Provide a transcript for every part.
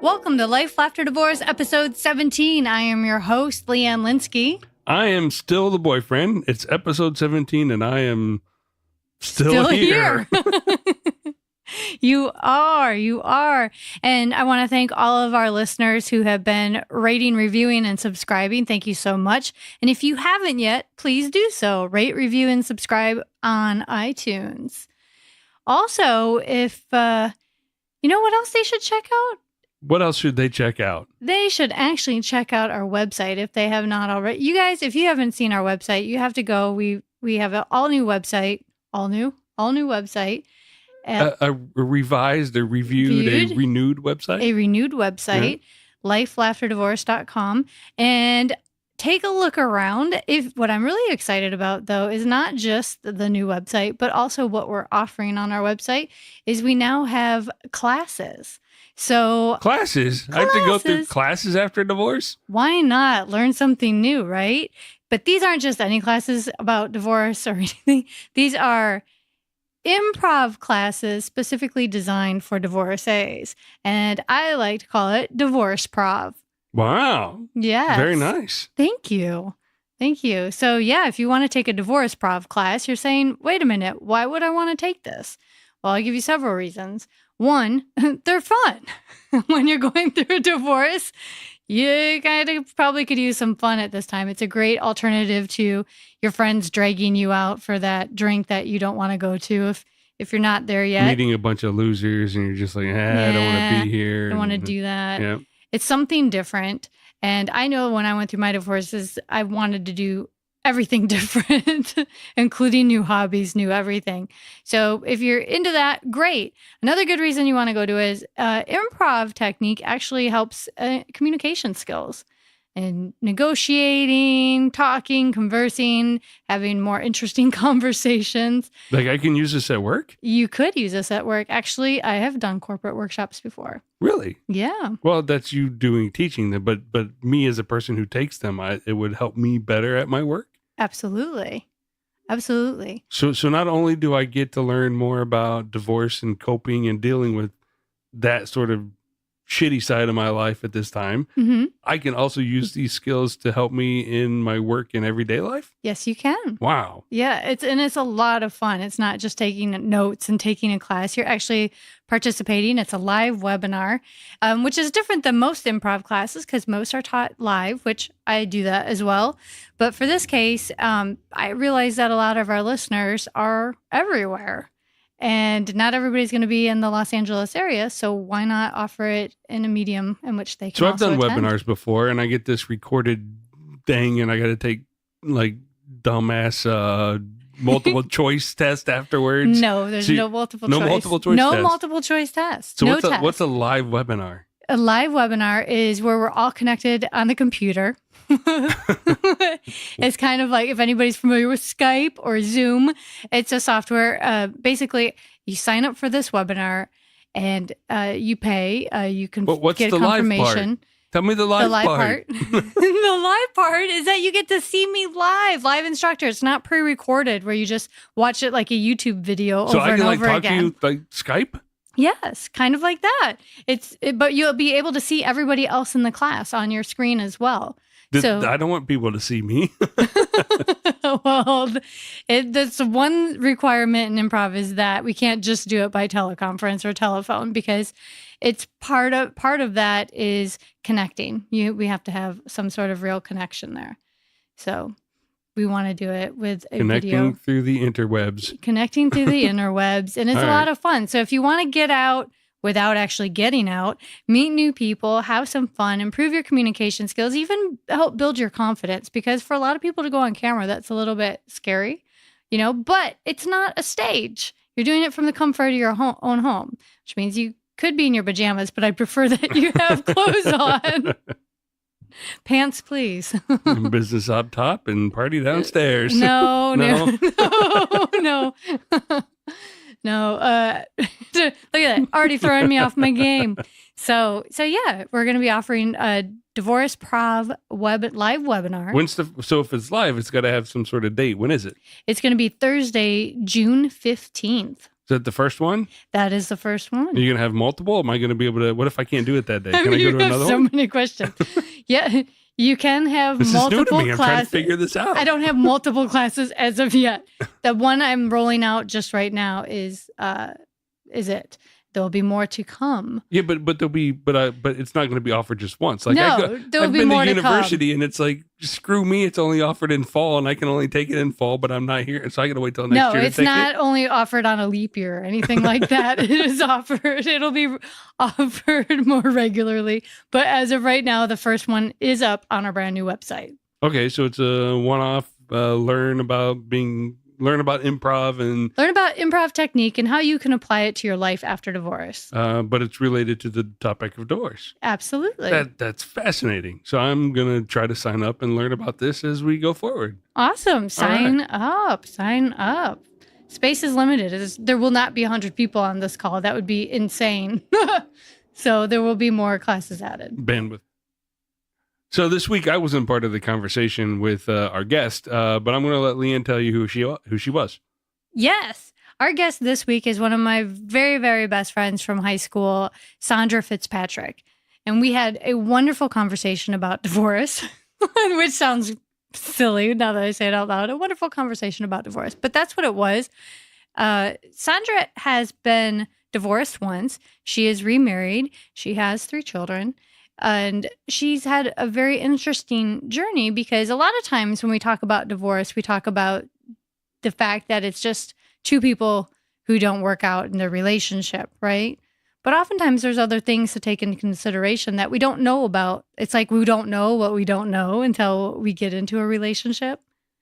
Welcome to Life, Laughter, Divorce, episode 17. I am your host, Leanne Linsky. I am still the boyfriend. It's episode 17, and I am still here. You are. And I want to thank all of our listeners who have been rating, reviewing, and subscribing. Thank you so much. And if you haven't yet, please do so. Rate, review, and subscribe on iTunes. Also, if, you know what else they should check out? What else should they check out? They should actually check out our website if they have not already. You guys, if you haven't seen our website, you have to go. We have an all-new website. All new website. A revised, a reviewed, a renewed website? A renewed website, lifelaughterdivorce.com. And take a look around. What I'm really excited about, though, is not just the new website, but also what we're offering on our website is we now have classes. So Classes? I have to go through classes after a divorce? Why not? Learn something new, right? But these aren't just any classes about divorce or anything. These are improv classes specifically designed for divorcees. And I like to call it Divorce Prov. Wow. Yes. Very nice. Thank you. So yeah, if you want to take a Divorce Prov class, you're saying, wait a minute, why would I want to take this? Well, I'll give you several reasons. One, they're fun. When you're going through a divorce, you kind of probably could use some fun at this time. It's a great alternative to your friends dragging you out for that drink that you don't want to go to if you're not there yet. Meeting a bunch of losers and you're just like, I don't want to be here. I don't want to do that. Yeah. It's something different. And I know when I went through my divorces, I wanted to do everything different, including new hobbies, new everything. So if you're into that, great. Another good reason you want to go to is improv technique actually helps communication skills and negotiating, talking, conversing, having more interesting conversations. Like I can use this at work? You could use this at work. Actually, I have done corporate workshops before. Really? Yeah. Well, that's you teaching them, but me as a person who takes them, it would help me better at my work. Absolutely. So not only do I get to learn more about divorce and coping and dealing with that sort of shitty side of my life at this time, I can also use these skills to help me in my work and everyday life. Yes, you can. Wow. Yeah, it's a lot of fun. It's not just taking notes and taking a class. You're actually participating. It's a live webinar, which is different than most improv classes because most are taught live, which I do that as well. But for this case, I realize that a lot of our listeners are everywhere. And not everybody's going to be in the Los Angeles area, so why not offer it in a medium in which they can So I've done attend? webinars before, and I get this recorded thing, and I got to take like dumbass multiple choice test afterwards. No, there's no multiple choice. No multiple choice No test. multiple choice test. So no what's a live webinar? A live webinar is where we're all connected on the computer. It's kind of like if anybody's familiar with Skype or Zoom, it's a software. Basically, you sign up for this webinar and you pay. You can get a confirmation. Live part? Tell me the live part. The live part is that you get to see me live instructor. It's not pre-recorded where you just watch it like a YouTube video over and over again. So I can talk to you like Skype? Yes, kind of like that. But you'll be able to see everybody else in the class on your screen as well. I don't want people to see me. Well, that's one requirement in improv is that we can't just do it by teleconference or telephone because it's part of that is connecting. We have to have some sort of real connection there. So we want to do it with a video. Connecting through the interwebs. Connecting through the interwebs. And it's a lot of fun. So if you want to get out without actually getting out, meet new people, have some fun, improve your communication skills, even help build your confidence. Because for a lot of people to go on camera, that's a little bit scary, but it's not a stage. You're doing it from the comfort of your own home, which means you could be in your pajamas, but I prefer that you have clothes on. Pants, please. Business up top and party downstairs. No. No, look at that. Already throwing me off my game. So yeah, we're going to be offering a Divorce Prov live webinar. So if it's live, it's got to have some sort of date. When is it? It's going to be Thursday, June 15th. Is that the first one? That is the first one. Are you going to have multiple? Am I going to be able to? What if I can't do it that day? Can I go to another so one? So many questions. Yeah, you can have this multiple is new to me. I'm classes. trying to figure this out. I don't have multiple classes as of yet. The one I'm rolling out just right now is it. There'll be more to come. Yeah, but there'll be, but it's not going to be offered just once. Like there'll be more to to university, come. And it's like, screw me. It's only offered in fall, and I can only take it in fall. But I'm not here, so I got to wait till next year. No, it's not only offered on a leap year or anything like that. It is offered. It'll be offered more regularly. But as of right now, the first one is up on our brand new website. Okay, so it's a one-off. Learn about improv and learn about improv technique and how you can apply it to your life after divorce. But it's related to the topic of divorce. Absolutely. That's fascinating. So I'm going to try to sign up and learn about this as we go forward. Awesome. Sign up. Space is limited. There will not be 100 people on this call. That would be insane. So there will be more classes added. Bandwidth. So this week I wasn't part of the conversation with our guest, but I'm going to let Leanne tell you who she was. Yes. Our guest this week is one of my very, very best friends from high school, Saundra Fitzpatrick. And we had a wonderful conversation about divorce, which sounds silly now that I say it out loud. A wonderful conversation about divorce. But that's what it was. Saundra has been divorced once. She is remarried. She has 3 children. And she's had a very interesting journey because a lot of times when we talk about divorce, we talk about the fact that it's just 2 people who don't work out in their relationship, right? But oftentimes there's other things to take into consideration that we don't know about. It's like we don't know what we don't know until we get into a relationship.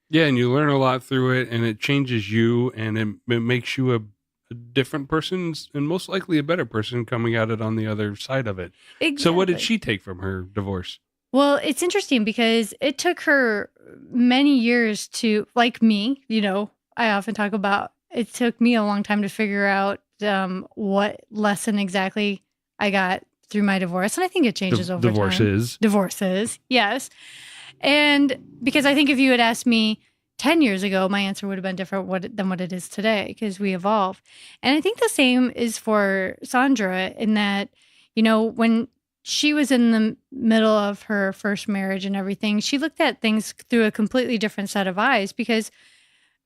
Yeah, and you learn a lot through it, and it changes you, and it makes you a different person, and most likely a better person coming at it on the other side of it. Exactly. So what did she take from her divorce? Well, it's interesting because it took her many years to, like me, I often talk about, it took me a long time to figure out what lesson exactly I got through my divorce. And I think it changes over time. Divorces, yes. And because I think if you had asked me 10 years ago, my answer would have been different than what it is today because we evolve. And I think the same is for Saundra in that, when she was in the middle of her first marriage and everything, she looked at things through a completely different set of eyes because,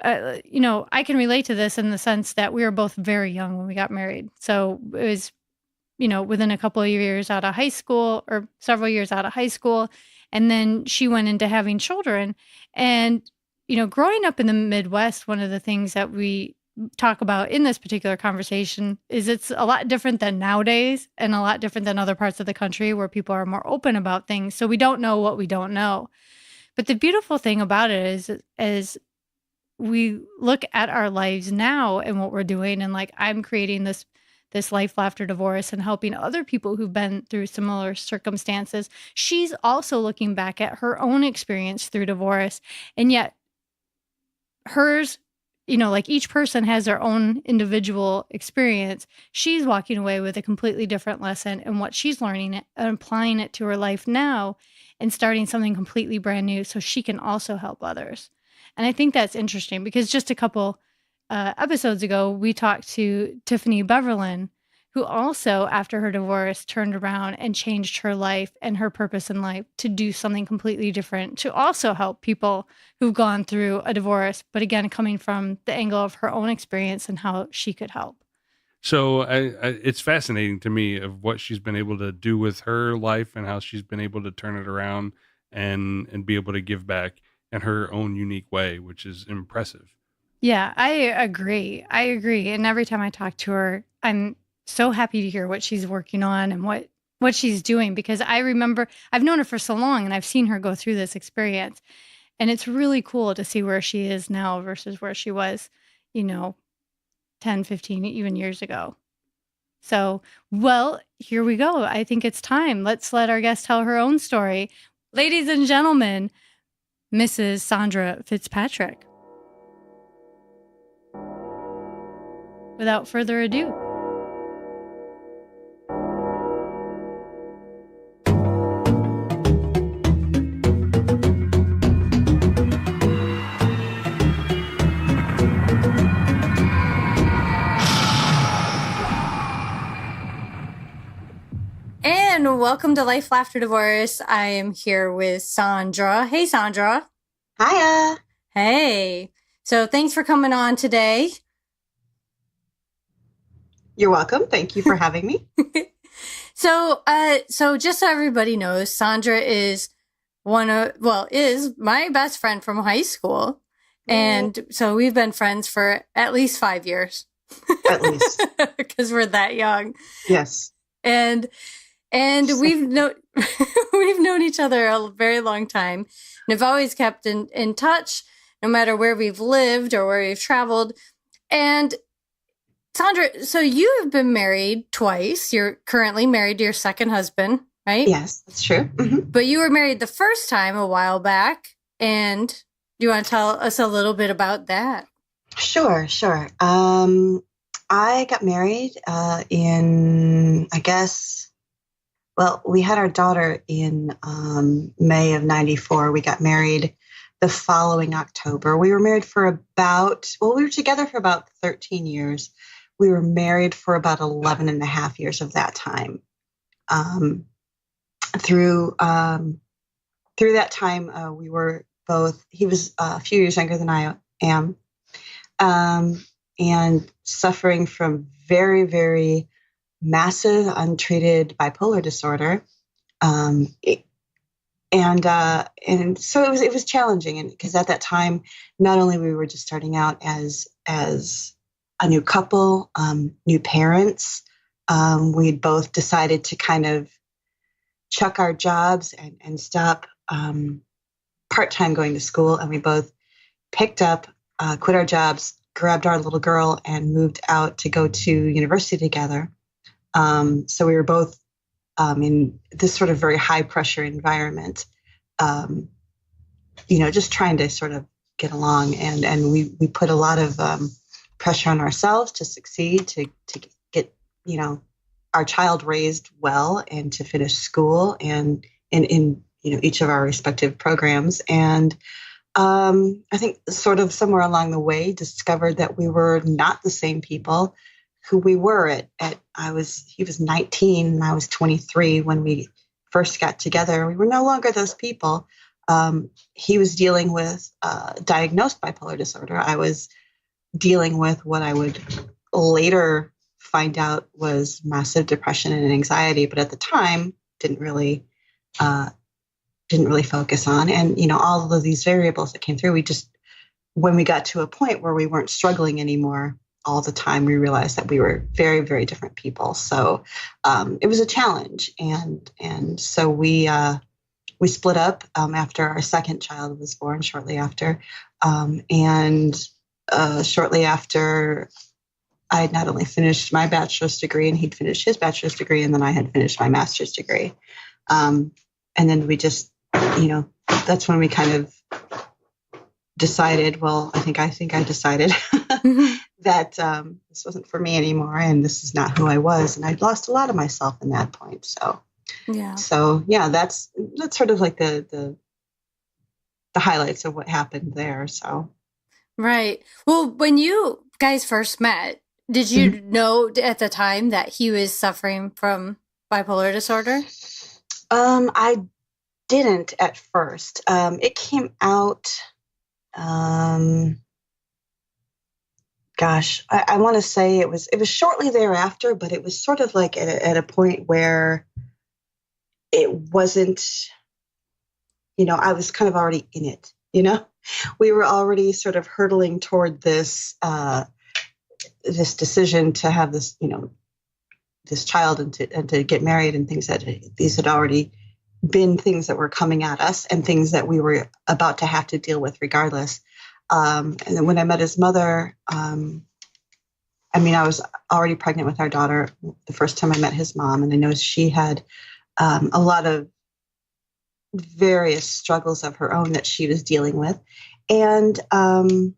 I can relate to this in the sense that we were both very young when we got married. So it was, within a couple of years out of high school or several years out of high school. And then she went into having children. And growing up in the Midwest, one of the things that we talk about in this particular conversation is it's a lot different than nowadays and a lot different than other parts of the country where people are more open about things. So we don't know what we don't know. But the beautiful thing about it is we look at our lives now and what we're doing. And like, I'm creating this life after divorce and helping other people who've been through similar circumstances. She's also looking back at her own experience through divorce. And yet hers, like each person has their own individual experience. She's walking away with a completely different lesson and what she's learning and applying it to her life now and starting something completely brand new so she can also help others. And I think that's interesting because just a couple episodes ago, we talked to Tiffany Beverlin, who also, after her divorce, turned around and changed her life and her purpose in life to do something completely different, to also help people who've gone through a divorce, but again, coming from the angle of her own experience and how she could help. So it's fascinating to me of what she's been able to do with her life and how she's been able to turn it around and be able to give back in her own unique way, which is impressive. Yeah, I agree. And every time I talk to her, I'm so happy to hear what she's working on and what she's doing, because I remember I've known her for so long and I've seen her go through this experience. And it's really cool to see where she is now versus where she was, 10, 15, even years ago. So, well, here we go. I think it's time. Let's let our guest tell her own story. Ladies and gentlemen, Mrs. Saundra Fitzpatrick. Without further ado. and welcome to Life, Laughter, Divorce. I am here with Saundra. Hey, Saundra. Hiya. Hey. So thanks for coming on today. You're welcome. Thank you for having me. So just so everybody knows, Saundra is is my best friend from high school. And so we've been friends for at least 5 years. At least. Because we're that young. Yes. And we've known each other a very long time, and have always kept in touch, no matter where we've lived or where we've traveled. And Saundra, so you have been married twice. You're currently married to your second husband, right? Yes, that's true. Mm-hmm. But you were married the first time a while back, and do you want to tell us a little bit about that? Sure. I got married in, we had our daughter in May of 94. We got married the following October. We were married for we were together for about 13 years. We were married for about 11 and a half years of that time. Through that time, we were both, he was a few years younger than I am, and suffering from very, very massive untreated bipolar disorder. And so it was challenging, and because at that time, not only we were just starting out as a new couple, new parents, we'd both decided to kind of chuck our jobs and stop part-time going to school, and we both picked up, quit our jobs, grabbed our little girl, and moved out to go to university together. So we were both in this sort of very high pressure environment, just trying to sort of get along. And we put a lot of pressure on ourselves to succeed, to get, our child raised well and to finish school and in each of our respective programs. And I think sort of somewhere along the way discovered that we were not the same people who we were he was 19 and I was 23 when we first got together. We were no longer those people. He was dealing with diagnosed bipolar disorder. I was dealing with what I would later find out was massive depression and anxiety, but at the time didn't really focus on. And, all of these variables that came through, when we got to a point where we weren't struggling anymore all the time, we realized that we were very, very different people. So it was a challenge. And so we split up after our second child was born, shortly after. Shortly after, I had not only finished my bachelor's degree and he'd finished his bachelor's degree, and then I had finished my master's degree. And then we just, that's when we kind of decided, I think I decided that this wasn't for me anymore, and this is not who I was. And I'd lost a lot of myself in that point. So that's sort of like the highlights of what happened there. So. Right. Well, when you guys first met, did you know at the time that he was suffering from bipolar disorder? I didn't at first. It came out, I want to say it was shortly thereafter, but it was sort of like at a point where it wasn't, I was kind of already in it, we were already sort of hurtling toward this decision to have this, this child and to get married, and things that these had already been things that were coming at us and things that we were about to have to deal with regardless. And then when I met his mother, I was already pregnant with our daughter the first time I met his mom, and I know she had a lot of various struggles of her own that she was dealing with. And I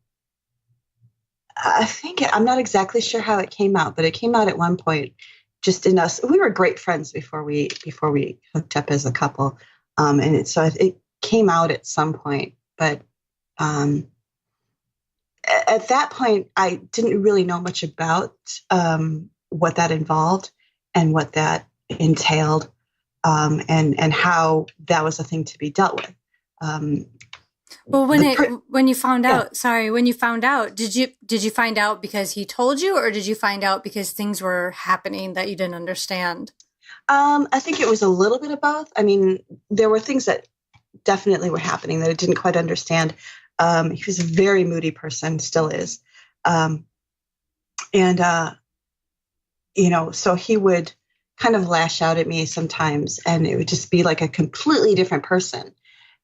think I'm not exactly sure how it came out, but it came out at one point just in us. We were great friends before we hooked up as a couple. So it came out at some point, but at that point, I didn't really know much about what that involved and what that entailed. and how that was a thing to be dealt with. Well, when you found out, did you find out because he told you, or did you find out because things were happening that you didn't understand? I think it was a little bit of both. I mean, there were things that definitely were happening that I didn't quite understand. He was a very moody person, still is. So he would kind of lash out at me sometimes, and it would just be like a completely different person.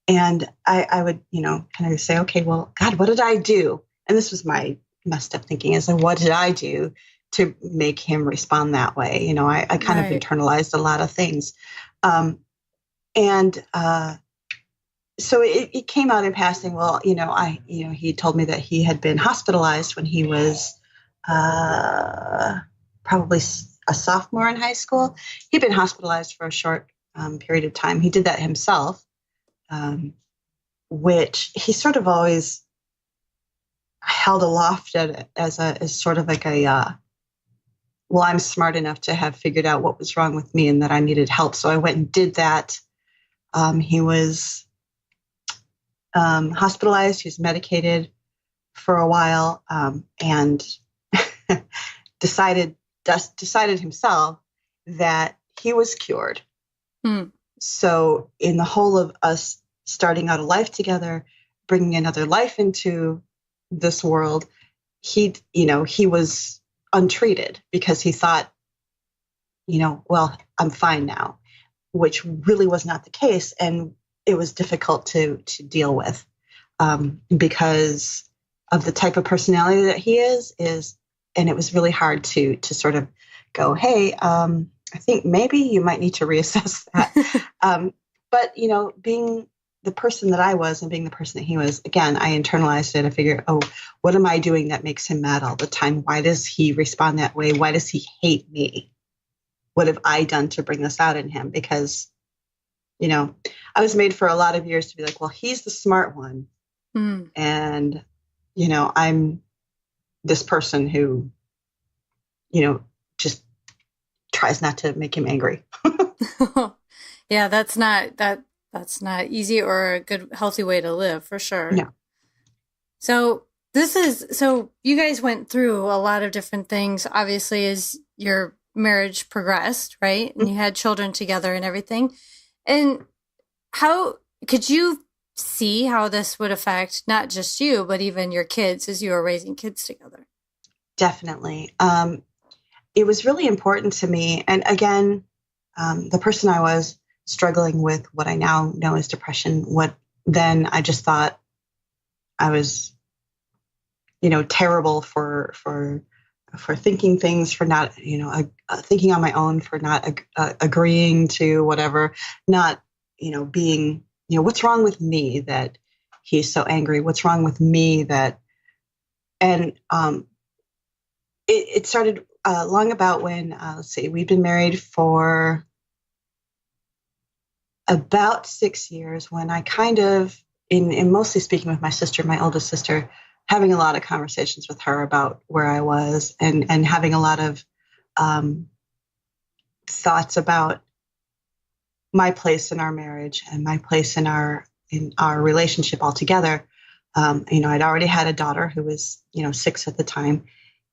And I would, kind of say, okay, well, God, what did I do? And this was my messed up thinking, is like, what did I do to make him respond that way? I kind of internalized a lot of things. So it came out in passing. Well, he told me that he had been hospitalized when he was probably a sophomore in high school. He'd been hospitalized for a short period of time. He did that himself, which he sort of always held aloft as sort of like well, I'm smart enough to have figured out what was wrong with me and that I needed help. So I went and did that. He was hospitalized. He was medicated for a while, and decided himself that he was cured. So in the whole of us starting out a life together, bringing another life into this world, he was untreated because he thought, well, I'm fine now, which really was not the case. And it was difficult to deal with because of the type of personality that he is, and it was really hard to sort of go, hey, I think maybe you might need to reassess that. But, being the person that I was and being the person that he was, again, I internalized it. I figured, oh, what am I doing that makes him mad all the time? Why does he respond that way? Why does he hate me? What have I done to bring this out in him? Because, I was made for a lot of years to be like, well, he's the smart one. And, I'm this person who, just tries not to make him angry. Yeah, that's not easy or a good, healthy way to live, for sure. No. So you guys went through a lot of different things, obviously, as your marriage progressed, right? And you had children together and everything. And how could you see how this would affect not just you, but even your kids as you were raising kids together? Definitely. It was really important to me. And again, the person I was struggling with what I now know as depression, then I just thought I was, terrible for thinking things, for not, thinking on my own, for not agreeing to whatever, not, being, what's wrong with me that he's so angry? What's wrong with me that, and it started long about when, we've been married for about 6 years, when I kind of, in mostly speaking with my sister, my oldest sister, having a lot of conversations with her about where I was and having a lot of thoughts about my place in our marriage and my place in our relationship altogether. I'd already had a daughter who was, 6 at the time.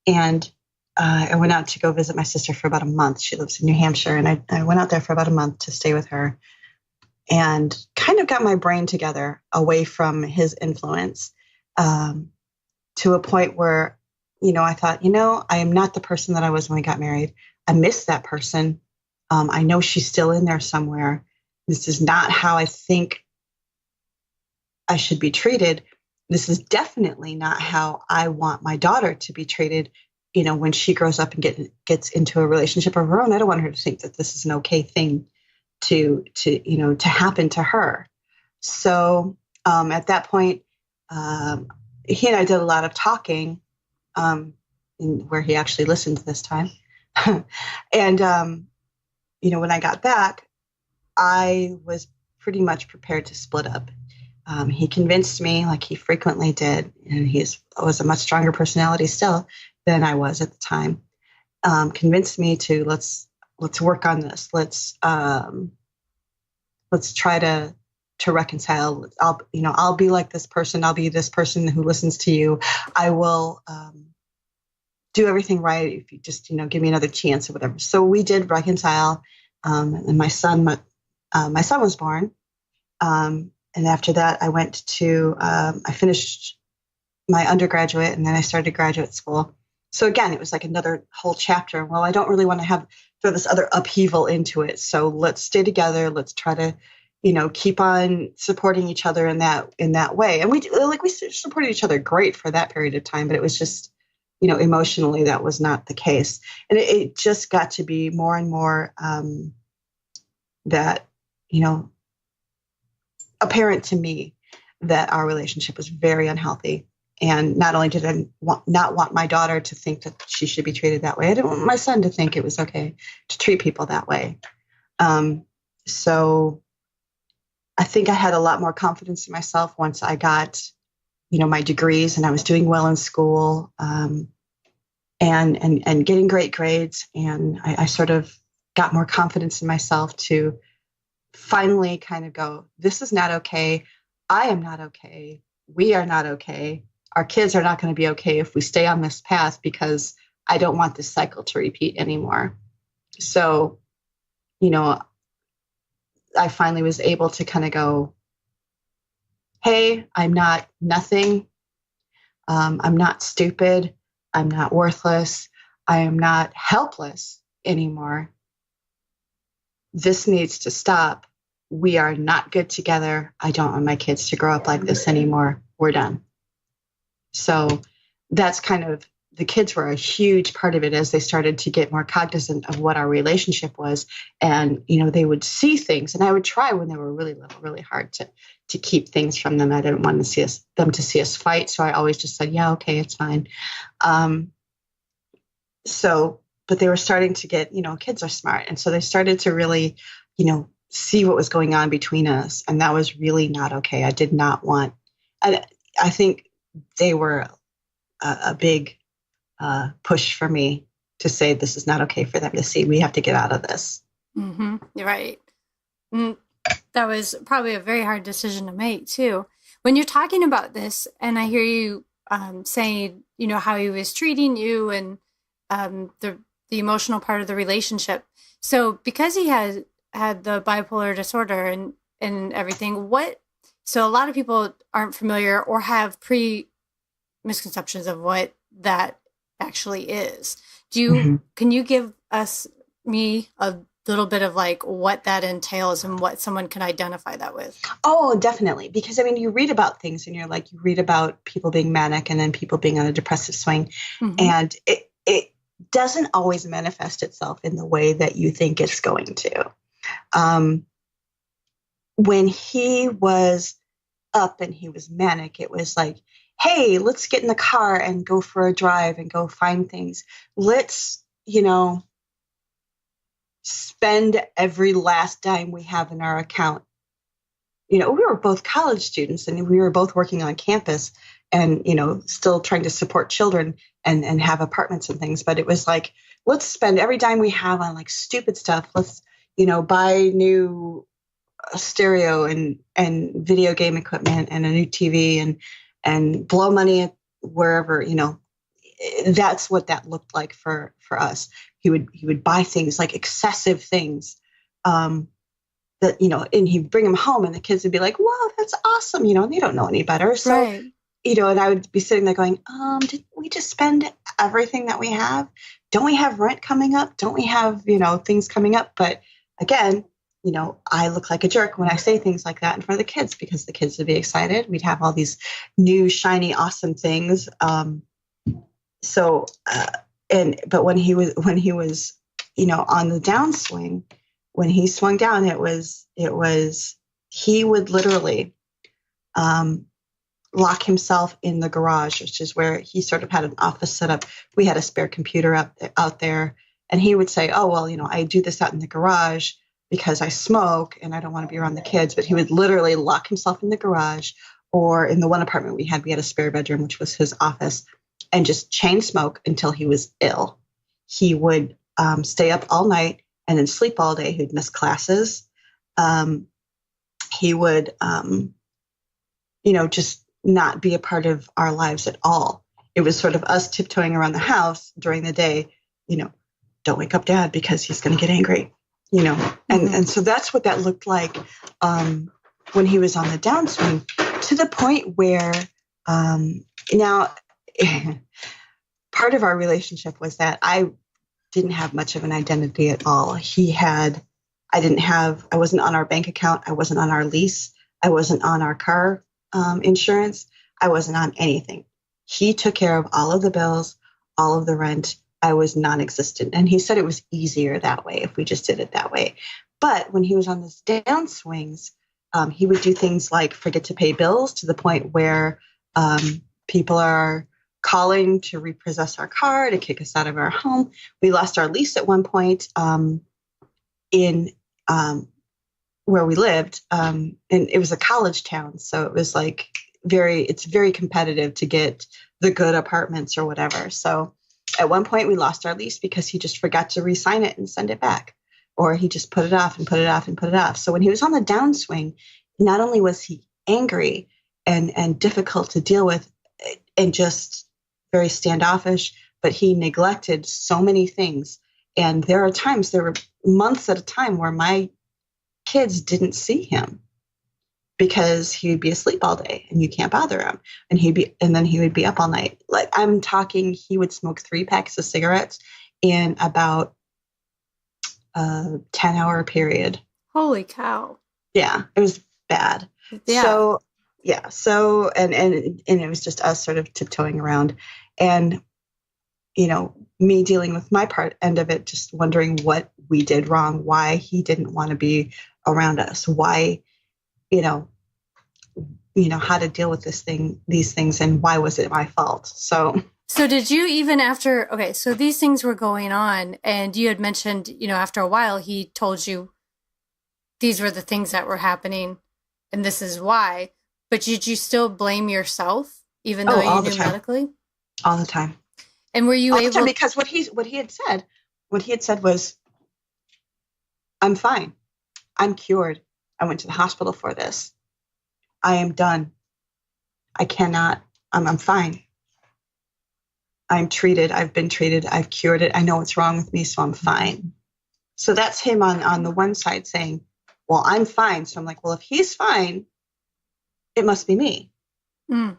And I went out to go visit my sister for about a month. She lives in New Hampshire. And I went out there for about a month to stay with her and kind of got my brain together away from his influence to a point where, I thought, I am not the person that I was when we got married. I miss that person. I know she's still in there somewhere. This is not how I think I should be treated. This is definitely not how I want my daughter to be treated. When she grows up and gets into a relationship of her own, I don't want her to think that this is an okay thing to happen to her. So at that point, he and I did a lot of talking, where he actually listened this time. And, when I got back, I was pretty much prepared to split up. He convinced me, like he frequently did, and he was a much stronger personality still than I was at the time, convinced me to let's work on this. Let's let's try to reconcile. I'll be like this person. I'll be this person who listens to you. I will do everything right if you just, give me another chance or whatever. So we did reconcile. And my son was born. And after that, I went to, I finished my undergraduate, and then I started graduate school. So again, it was like another whole chapter. Well, I don't really want to throw this other upheaval into it. So let's stay together. Let's try to, keep on supporting each other in that way. And we supported each other great for that period of time, but it was just, emotionally, that was not the case. And it just got to be more and more that, apparent to me that our relationship was very unhealthy. And not only did I not want my daughter to think that she should be treated that way, I didn't want my son to think it was okay to treat people that way. So I think I had a lot more confidence in myself once I got, my degrees, and I was doing well in school, and getting great grades. And I sort of got more confidence in myself to finally kind of go, this is not okay. I am not okay. We are not okay. Our kids are not going to be okay if we stay on this path, because I don't want this cycle to repeat anymore. So, I finally was able to kind of go, hey, I'm not nothing. I'm not stupid. I'm not worthless. I am not helpless anymore. This needs to stop. We are not good together. I don't want my kids to grow up like this anymore. We're done. So that's kind of, the kids were a huge part of it as they started to get more cognizant of what our relationship was. And, they would see things, and I would try when they were really little, really hard to keep things from them. I didn't want them to see us fight. So I always just said, yeah, okay, it's fine. But they were starting to get, kids are smart. And so they started to really, see what was going on between us. And that was really not okay. I did not want, I think they were a big push for me to say, this is not okay for them to see. We have to get out of this. Mm-hmm. You're right. That was probably a very hard decision to make too. When you're talking about this, and I hear you saying, how he was treating you, and the emotional part of the relationship. So because he had the bipolar disorder and everything, so a lot of people aren't familiar or have misconceptions of what that actually is. Can you give me a little bit of like what that entails and what someone can identify that with? Oh, definitely. Because you read about things, and you read about people being manic and then people being on a depressive swing. Mm-hmm. And it doesn't always manifest itself in the way that you think it's going to. When he was up and he was manic, it was like, hey, let's get in the car and go for a drive and go find things. Let's, spend every last dime we have in our account. We were both college students, and we were both working on campus, and, still trying to support children and have apartments and things. But it was like, let's spend every dime we have on like stupid stuff. Let's, buy new stereo and video game equipment and a new TV and blow money at wherever, that's what that looked like for us. He would buy things, like excessive things, that, and he'd bring them home, and the kids would be like, wow, that's awesome. And they don't know any better. So, right. And I would be sitting there going, did we just spend everything that we have? Don't we have rent coming up? Don't we have, things coming up? But again, I look like a jerk when I say things like that in front of the kids, because the kids would be excited. We'd have all these new, shiny, awesome things. But when he was, on the downswing, when he swung down, he would literally, lock himself in the garage, which is where he sort of had an office set up. We had a spare computer out there, and he would say, oh, well, I do this out in the garage because I smoke and I don't want to be around the kids. But he would literally lock himself in the garage, or in the one apartment we had a spare bedroom, which was his office, and just chain smoke until he was ill. He would stay up all night and then sleep all day. He'd miss classes. he would, just not be a part of our lives at all. It was sort of us tiptoeing around the house during the day, don't wake up Dad because he's going to get angry, and so that's what that looked like when he was on the downswing, to the point where now part of our relationship was that I didn't have much of an identity at all. I wasn't on our bank account. I wasn't on our lease. I wasn't on our car insurance. I wasn't on anything. He took care of all of the bills, all of the rent. I was non-existent. And he said it was easier that way if we just did it that way. But when he was on this downswings, he would do things like forget to pay bills, to the point where people are calling to repossess our car, to kick us out of our home. We lost our lease at one point in where we lived. And it was a college town. So it was like it's very competitive to get the good apartments or whatever. So at one point we lost our lease because he just forgot to re-sign it and send it back. Or he just put it off and put it off and put it off. So when he was on the downswing, not only was he angry and difficult to deal with and just very standoffish, but he neglected so many things. And there were months at a time where my kids didn't see him because he would be asleep all day and you can't bother him. And then he would be up all night. Like, I'm talking, he would smoke 3 packs of cigarettes in about a 10-hour period. Holy cow. Yeah, it was bad. Yeah. So and it was just us sort of tiptoeing around, and me dealing with my end of it, just wondering what we did wrong, why he didn't want to be around us, why, how to deal with these things, and why was it my fault? So did you even so these things were going on, and you had mentioned, after a while, he told you these were the things that were happening and this is why, but did you still blame yourself even though you knew medically? All the time. And were you able? Because what he had said was, I'm fine. I'm cured. I went to the hospital for this. I am done. I cannot. I'm fine. I'm treated. I've been treated. I've cured it. I know what's wrong with me, so I'm fine. So that's him on the one side saying, well, I'm fine. So I'm like, well, if he's fine, it must be me. Mm.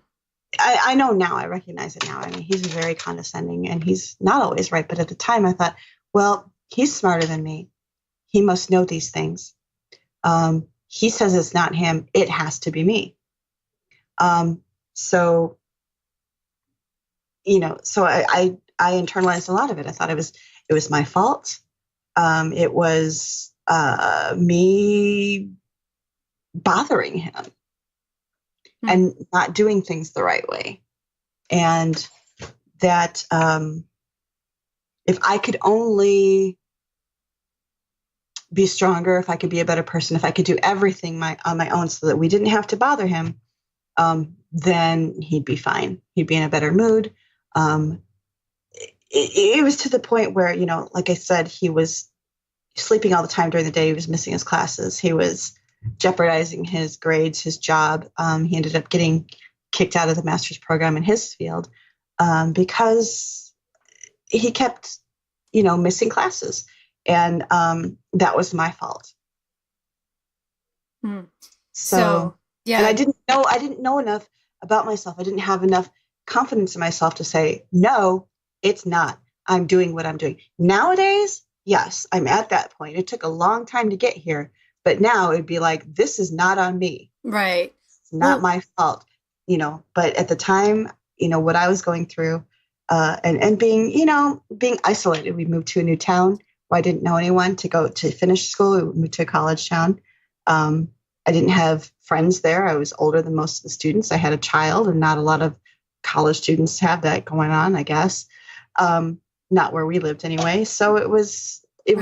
I know now. I recognize it now. I mean, he's very condescending and he's not always right. But at the time I thought, well, he's smarter than me. He must know these things. He says it's not him. It has to be me. So I internalized a lot of it. I thought it was my fault. It was me bothering him and not doing things the right way. And that if I could only be stronger, if I could be a better person, if I could do everything on my own so that we didn't have to bother him, then he'd be fine. He'd be in a better mood. It was to the point where, like I said, he was sleeping all the time during the day. He was missing his classes. He was jeopardizing his grades, his job. He ended up getting kicked out of the master's program in his field because he kept, missing classes. And that was my fault. So yeah. And I didn't know enough about myself. I didn't have enough confidence in myself to say, no, it's not. I'm doing what I'm doing. Nowadays, yes, I'm at that point. It took a long time to get here, but now it'd be like, this is not on me. Right. It's not my fault, but at the time, what I was going through, and being isolated. We moved to a new town where I didn't know anyone to finish school. We moved to a college town. I didn't have friends there. I was older than most of the students. I had a child, and not a lot of college students have that going on, I guess. Not where we lived anyway. So it was a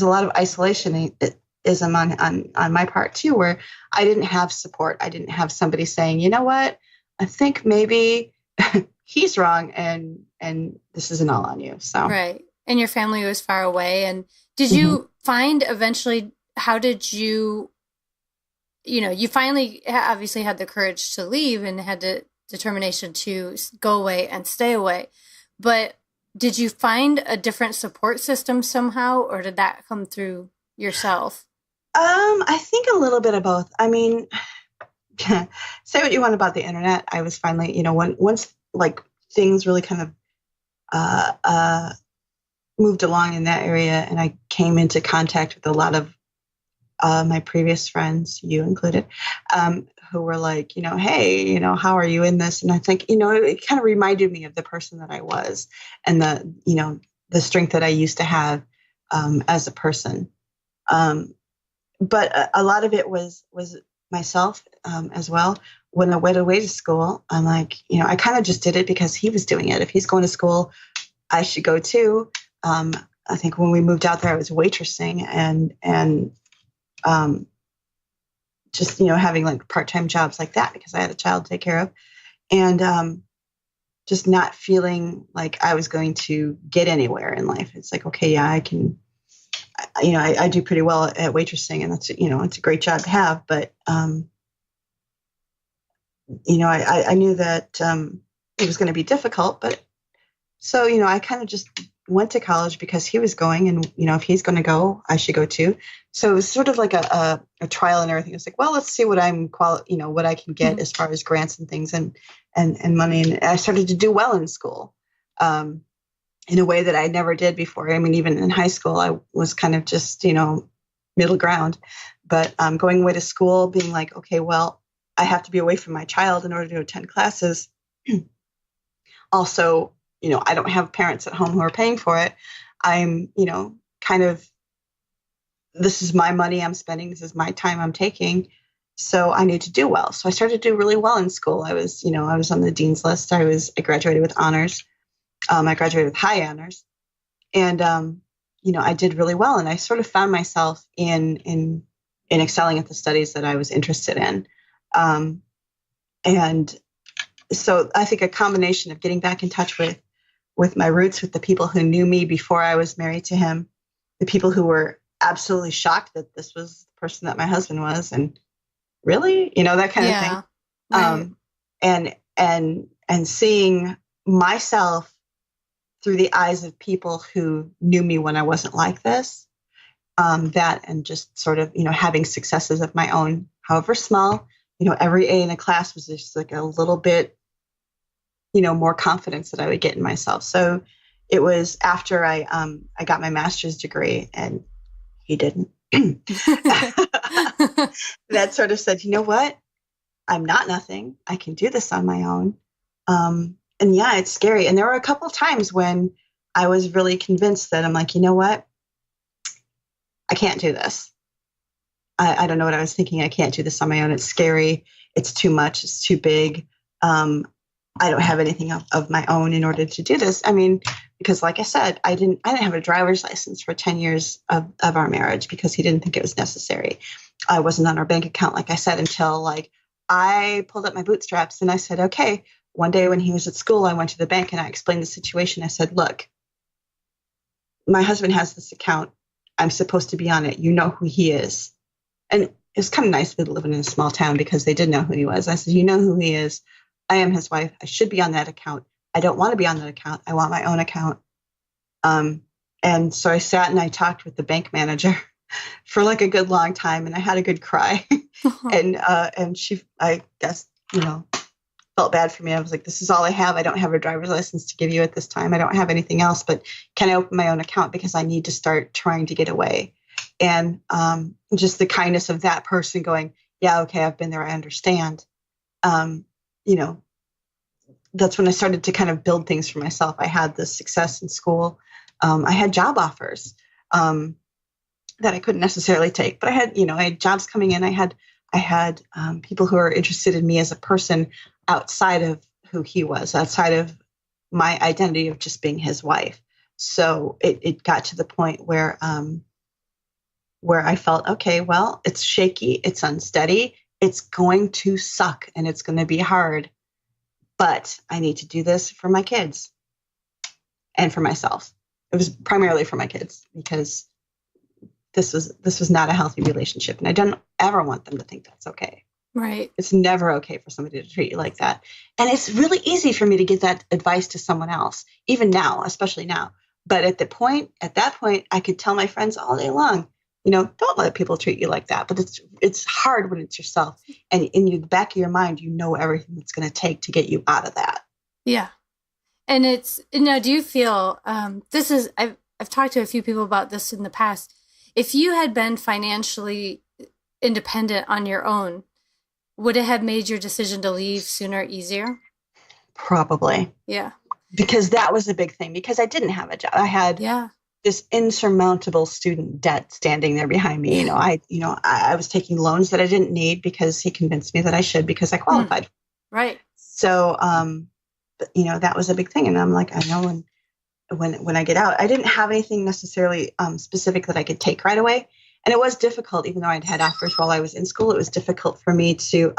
lot of isolationism on my part too, where I didn't have support. I didn't have somebody saying, you know what, I think maybe he's wrong and this isn't all on you. So right. And your family was far away. And did you find eventually, how did you you finally obviously had the courage to leave and had the determination to go away and stay away. But did you find a different support system somehow, or did that come through yourself? I think a little bit of both. I mean, say what you want about the internet. I was finally, once like things really kind of moved along in that area, and I came into contact with a lot of my previous friends, you included, who were like, hey, how are you in this? And I think, it kind of reminded me of the person that I was, and the strength that I used to have as a person. But a lot of it was myself as well. When I went away to school, I'm like, I kind of just did it because he was doing it. If he's going to school, I should go too. I think when we moved out there, I was waitressing and just, having like part-time jobs like that because I had a child to take care of, and just not feeling like I was going to get anywhere in life. It's like, okay, yeah, I can, I do pretty well at waitressing, and that's, it's a great job to have. But, I knew that it was going to be difficult. But so, I kind of just went to college because he was going, and, if he's going to go, I should go too. So it was sort of like a trial and everything. It was like, well, let's see what what I can get as far as grants and things and money. And I started to do well in school. In a way that I never did before. I mean, even in high school, I was kind of just, middle ground. But going away to school, being like, okay, well, I have to be away from my child in order to attend classes. Also, I don't have parents at home who are paying for it. I'm, kind of, this is my money I'm spending. This is my time I'm taking. So I need to do well. So I started to do really well in school. I was on the dean's list. I graduated with honors. I graduated with high honors, and, I did really well. And I sort of found myself in excelling at the studies that I was interested in. And so I think a combination of getting back in touch with my roots, with the people who knew me before I was married to him, the people who were absolutely shocked that this was the person that my husband was. And really, that kind of thing. Right. And seeing myself through the eyes of people who knew me when I wasn't like this, that, and just sort of, having successes of my own, however small, every A in a class was just like a little bit, more confidence that I would get in myself. So it was after I got my master's degree, and he didn't, that sort of said, you know what? I'm not nothing. I can do this on my own. And yeah, it's scary. And there were a couple of times when I was really convinced that I'm like, you know what? I can't do this. I don't know what I was thinking. I can't do this on my own. It's scary. It's too much. It's too big. I don't have anything of my own in order to do this. I mean, because like I said, I didn't have a driver's license for 10 years of our marriage because he didn't think it was necessary. I wasn't on our bank account, like I said, until like I pulled up my bootstraps and I said, okay. One day when he was at school, I went to the bank and I explained the situation. I said, look, my husband has this account. I'm supposed to be on it. You know who he is. And it's kind of nice to live in a small town because they did know who he was. I said, you know who he is. I am his wife. I should be on that account. I don't want to be on that account. I want my own account. And so I sat and I talked with the bank manager for like a good long time, and I had a good cry. And she, I guess, felt bad for me. I was like, this is all I have. I don't have a driver's license to give you at this time. I don't have anything else, but can I open my own account because I need to start trying to get away? And just the kindness of that person going, yeah, okay, I've been there. I understand. That's when I started to kind of build things for myself. I had this success in school. I had job offers that I couldn't necessarily take, but I had jobs coming in. I had people who are interested in me as a person outside of who he was, outside of my identity of just being his wife. So it got to the point where I felt, okay, well, it's shaky, it's unsteady, it's going to suck, and it's going to be hard, but I need to do this for my kids and for myself. It was primarily for my kids because this was not a healthy relationship, and ever want them to think that's okay. Right. It's never okay for somebody to treat you like that. And it's really easy for me to give that advice to someone else, even now, especially now. But at that point, I could tell my friends all day long, don't let people treat you like that. But it's hard when it's yourself. And in the back of your mind, you know everything it's going to take to get you out of that. Yeah. And do you feel, I've talked to a few people about this in the past. If you had been financially independent on your own, would it have made your decision to leave sooner easier? Probably. Yeah. Because that was a big thing, because I didn't have a job. I had this insurmountable student debt standing there behind me. I was taking loans that I didn't need because he convinced me that I should because I qualified. Right. So, that was a big thing. And I'm like, I know when I get out, I didn't have anything necessarily specific that I could take right away. And it was difficult, even though I'd had offers while I was in school. It was difficult for me to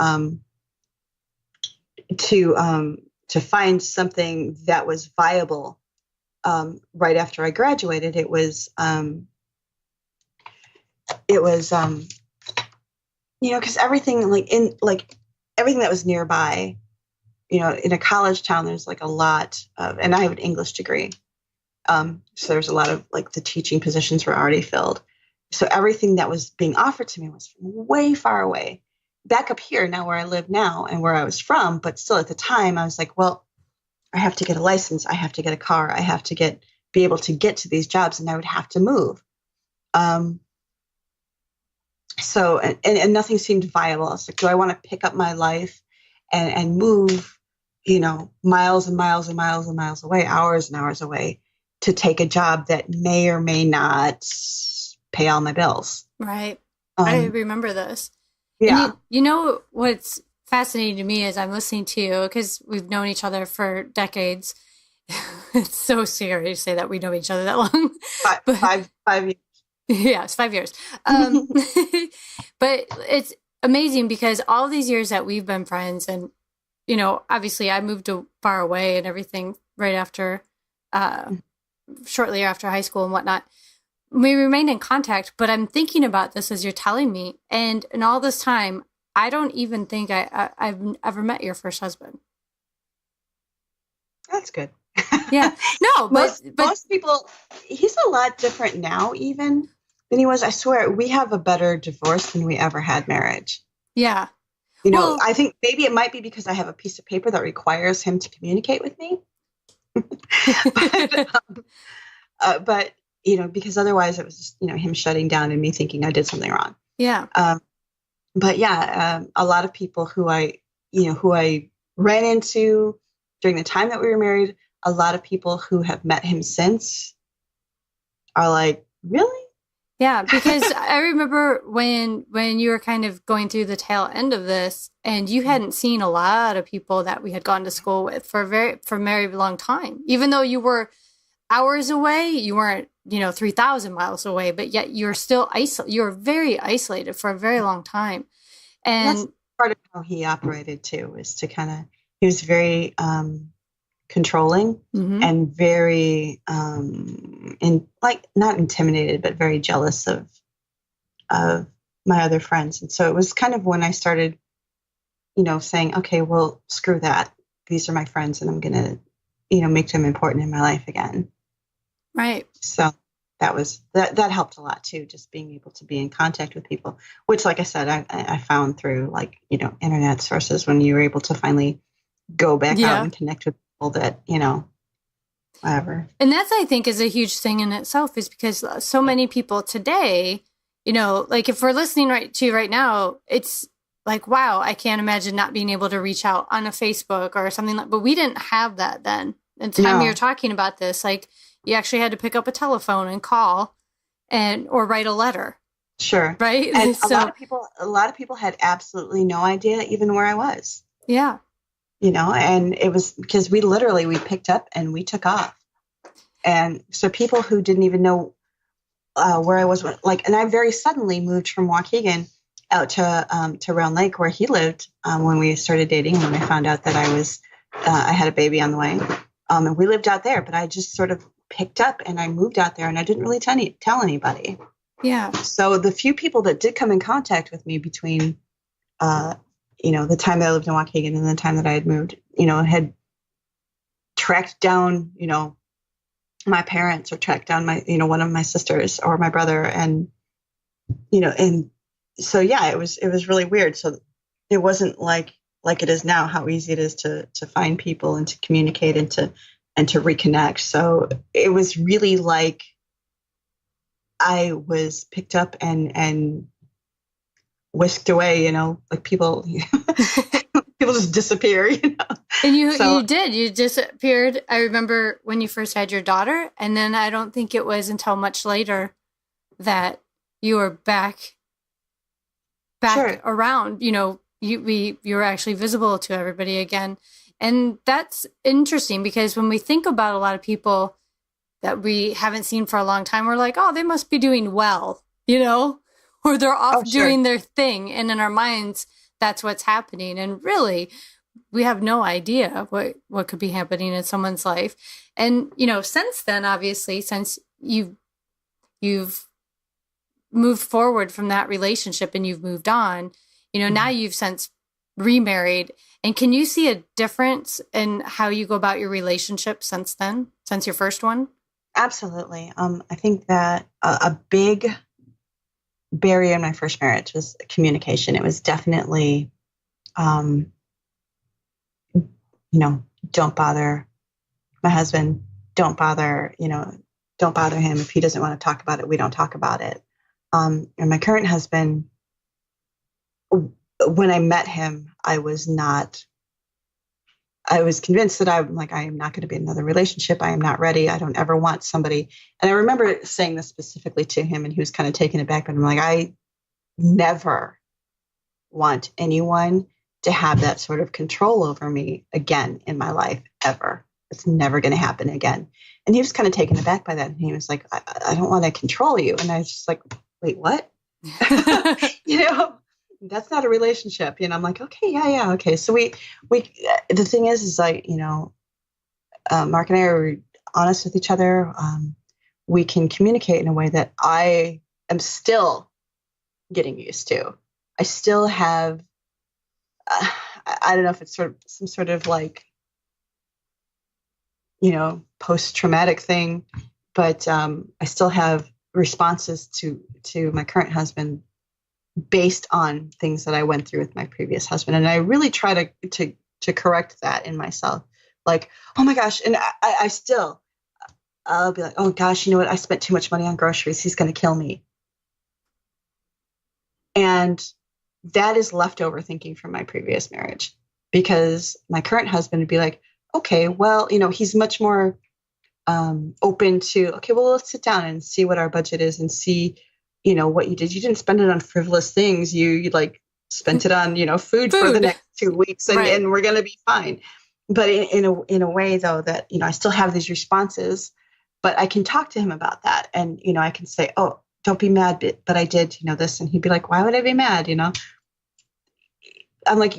find something that was viable right after I graduated. It was because everything everything that was nearby, in a college town, there's like a lot of, and I have an English degree, so there's a lot of the teaching positions were already filled. So everything that was being offered to me was way far away. Back up here now where I live now and where I was from, but still at the time I was like, well, I have to get a license. I have to get a car. I have to be able to get to these jobs, and I would have to move. So nothing seemed viable. I was like, do I want to pick up my life and move, miles and miles and miles and miles away, hours and hours away to take a job that may or may not pay all my bills. Right. I remember this. Yeah. And what's fascinating to me as I'm listening to you, because we've known each other for decades. It's so scary to say that we know each other that long. Five years. Yeah, it's 5 years. But it's amazing because all these years that we've been friends, and, obviously I moved far away and everything right after, shortly after high school and whatnot. We remained in contact, but I'm thinking about this as you're telling me. And in all this time, I don't even think I've ever met your first husband. That's good. Yeah. No, but most people, he's a lot different now even than he was. I swear, we have a better divorce than we ever had marriage. Yeah. I think maybe it might be because I have a piece of paper that requires him to communicate with me. But because otherwise it was just, him shutting down and me thinking I did something wrong. Yeah. But yeah, a lot of people who I ran into during the time that we were married, a lot of people who have met him since are like, really? Yeah, because I remember when you were kind of going through the tail end of this, and you hadn't seen a lot of people that we had gone to school with for a very long time. Even though you were hours away, you weren't 3,000 miles away, but yet you're still isolated. You were very isolated for a very long time. And that's part of how he operated too, is to he was very controlling and very not intimidated, but very jealous of my other friends. And so it was kind of when I started, saying, okay, well, screw that. These are my friends, and I'm going to, make them important in my life again. Right. So that helped a lot too, just being able to be in contact with people, which, like I said, I found through internet sources, when you were able to finally go back out and connect with people that, whatever. And that's, I think, is a huge thing in itself, is because so many people today, if we're listening right now, it's like, wow, I can't imagine not being able to reach out on a Facebook or something but we didn't have that then. At the time you're talking about this, you actually had to pick up a telephone and call or write a letter. Sure. Right. And a lot of people had absolutely no idea even where I was. Yeah. And it was because we picked up and we took off. And so people who didn't even know where I was, and I very suddenly moved from Waukegan out to Round Lake, where he lived, when we started dating, when I found out that I had a baby on the way. And we lived out there, but I just sort of picked up and I moved out there, and I didn't really tell anybody. Yeah. So the few people that did come in contact with me between, the time that I lived in Waukegan and the time that I had moved, had tracked down, my parents, or tracked down my, one of my sisters or my brother. And, and so, yeah, it was really weird. So it wasn't like it is now, how easy it is to find people and to communicate and to reconnect. So it was really like I was picked up and whisked away, like people just disappear, And you did. You disappeared. I remember when you first had your daughter, and then I don't think it was until much later that you were back Sure. around. You were actually visible to everybody again, and that's interesting because when we think about a lot of people that we haven't seen for a long time, we're like, oh, they must be doing well, or they're off doing their thing, and in our minds, that's what's happening, and really, we have no idea what could be happening in someone's life. And, since then, obviously, since you've moved forward from that relationship and you've moved on, now you've since remarried. And can you see a difference in how you go about your relationship since then, since your first one? Absolutely. I think that a big barrier in my first marriage was communication. It was definitely, don't bother my husband, don't bother him. If he doesn't want to talk about it, we don't talk about it. And my current husband, when I met him, I was convinced that I am not going to be in another relationship. I am not ready. I don't ever want somebody. And I remember saying this specifically to him, and he was kind of taken aback, but I'm like, I never want anyone to have that sort of control over me again in my life, ever. It's never going to happen again. And he was kind of taken aback by that. And he was like, I don't want to control you. And I was just like, wait, what? That's not a relationship. I'm like, okay, yeah. Okay. So we, the thing is like, Mark and I are honest with each other. We can communicate in a way that I am still getting used to. I still have, I don't know if it's sort of some sort of like, post-traumatic thing, but I still have responses to my current husband based on things that I went through with my previous husband. And I really try to correct that in myself. Like, oh my gosh. And I'll be like, oh gosh, you know what? I spent too much money on groceries. He's going to kill me. And that is leftover thinking from my previous marriage, because my current husband would be like, okay, well, he's much more open to, okay, well, let's sit down and see what our budget is and see, what you did. You didn't spend it on frivolous things. You like spent it on, food for the next 2 weeks, and, right. And we're going to be fine. But in a way, though, that, I still have these responses, but I can talk to him about that. And, I can say, oh, don't be mad, but I did, this. And he'd be like, why would I be mad? I'm like,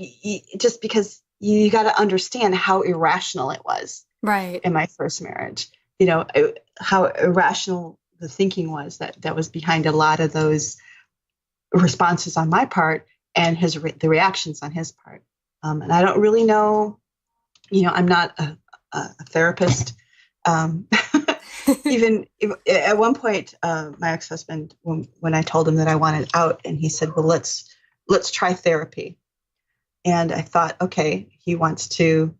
just because you got to understand how irrational it was. Right. In my first marriage, how irrational the thinking was that was behind a lot of those responses on my part and the reactions on his part. And I don't really know, I'm not a therapist. Even at one point, my ex-husband, when I told him that I wanted out, and he said, well, let's try therapy. And I thought, okay, he wants to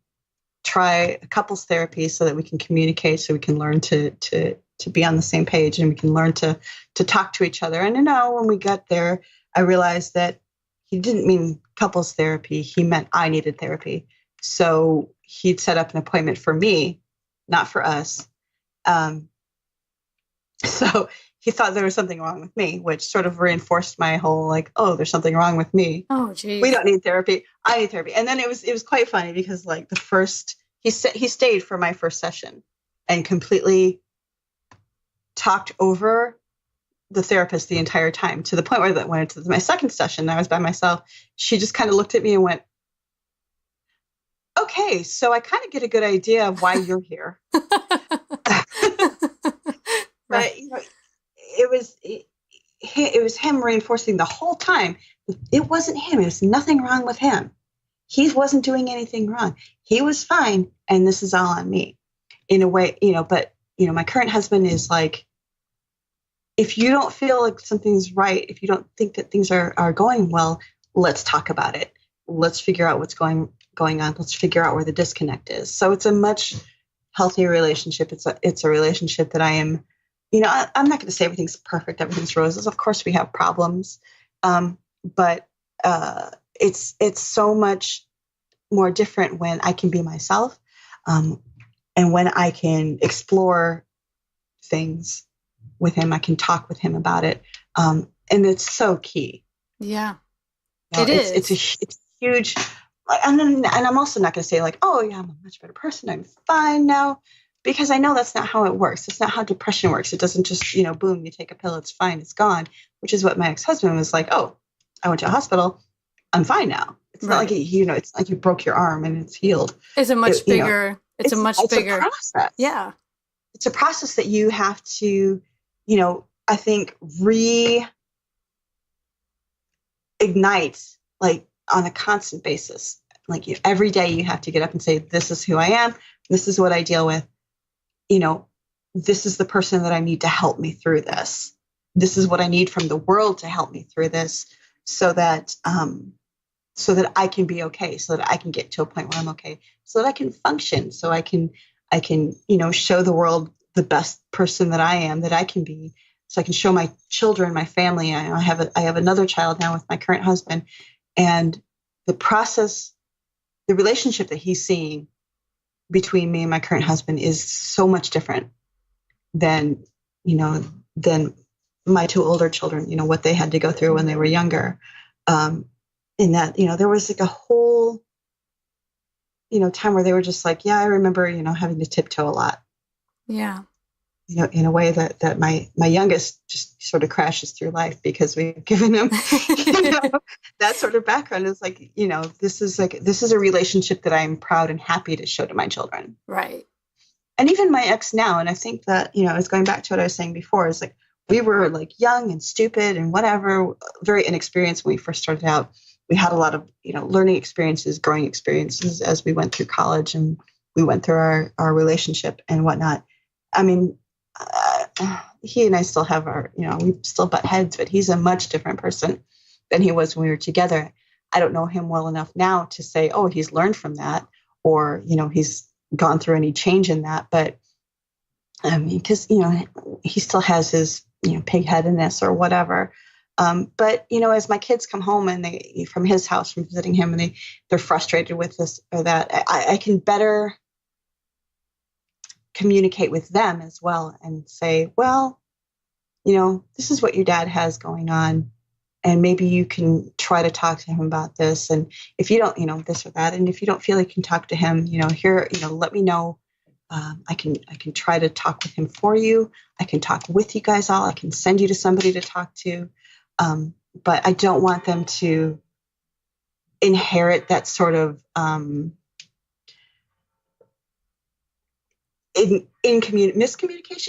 try a couples therapy so that we can communicate, so we can learn to be on the same page, and we can learn to talk to each other. And when we got there, I realized that he didn't mean couples therapy. He meant I needed therapy. So he'd set up an appointment for me, not for us. So he thought there was something wrong with me, which sort of reinforced my whole like, oh, there's something wrong with me. Oh, geez. We don't need therapy. I need therapy. And then it was quite funny because like he stayed for my first session and completely talked over the therapist the entire time, to the point where that when it's my second session, I was by myself. She just kind of looked at me and went, okay, so I kind of get a good idea of why you're here. Right. But it was it was him reinforcing the whole time. It wasn't him. It was nothing wrong with him. He wasn't doing anything wrong. He was fine. And this is all on me in a way, but, my current husband is like, if you don't feel like something's right, if you don't think that things are going well, let's talk about it. Let's figure out what's going on. Let's figure out where the disconnect is. So it's a much healthier relationship. It's a relationship that I am, I'm not going to say everything's perfect. Everything's roses. Of course we have problems. But it's so much more different when I can be myself, and when I can explore things with him. I can talk with him about it, and it's so key. Yeah, it is. It's huge. And I'm also not going to say like, oh yeah, I'm a much better person. I'm fine now, because I know that's not how it works. It's not how depression works. It doesn't just boom, you take a pill, it's fine, it's gone. Which is what my ex-husband was like. Oh, I went to a hospital. I'm fine now. It's not like it's like you broke your arm and it's healed. It's a much bigger. It's a much bigger process. Yeah, it's a process that you have to, I think reignite like on a constant basis. Like every day you have to get up and say, "This is who I am. This is what I deal with. This is the person that I need to help me through this. This is what I need from the world to help me through this." So that I can be okay, so that I can get to a point where I'm okay, so that I can function, so I can, show the world the best person that I am, that I can be, so I can show my children, my family. I have another child now with my current husband, and the relationship that he's seeing between me and my current husband is so much different than my two older children, what they had to go through when they were younger. In that, there was like a whole, time where they were just like, yeah, I remember, having to tiptoe a lot. Yeah. In a way that my youngest just sort of crashes through life, because we've given him, that sort of background. Is like, this is a relationship that I'm proud and happy to show to my children. Right. And even my ex now, and I think that, it's going back to what I was saying before, is like, we were like young and stupid and whatever, very inexperienced when we first started out. We had a lot of, learning experiences, growing experiences as we went through college and we went through our relationship and whatnot. I mean, he and I still have we still butt heads, but he's a much different person than he was when we were together. I don't know him well enough now to say, oh, he's learned from that, or, he's gone through any change in that. But I mean, because, he still has his, pig-headedness or whatever. But, as my kids come home and from his house, from visiting him, and they're frustrated with this or that, I can better communicate with them as well and say, well, this is what your dad has going on, and maybe you can try to talk to him about this. And if you don't, this or that, and if you don't feel like you can talk to him, let me know. I can try to talk with him for you. I can talk with you guys all. I can send you to somebody to talk to. But I don't want them to inherit that sort of miscommunication,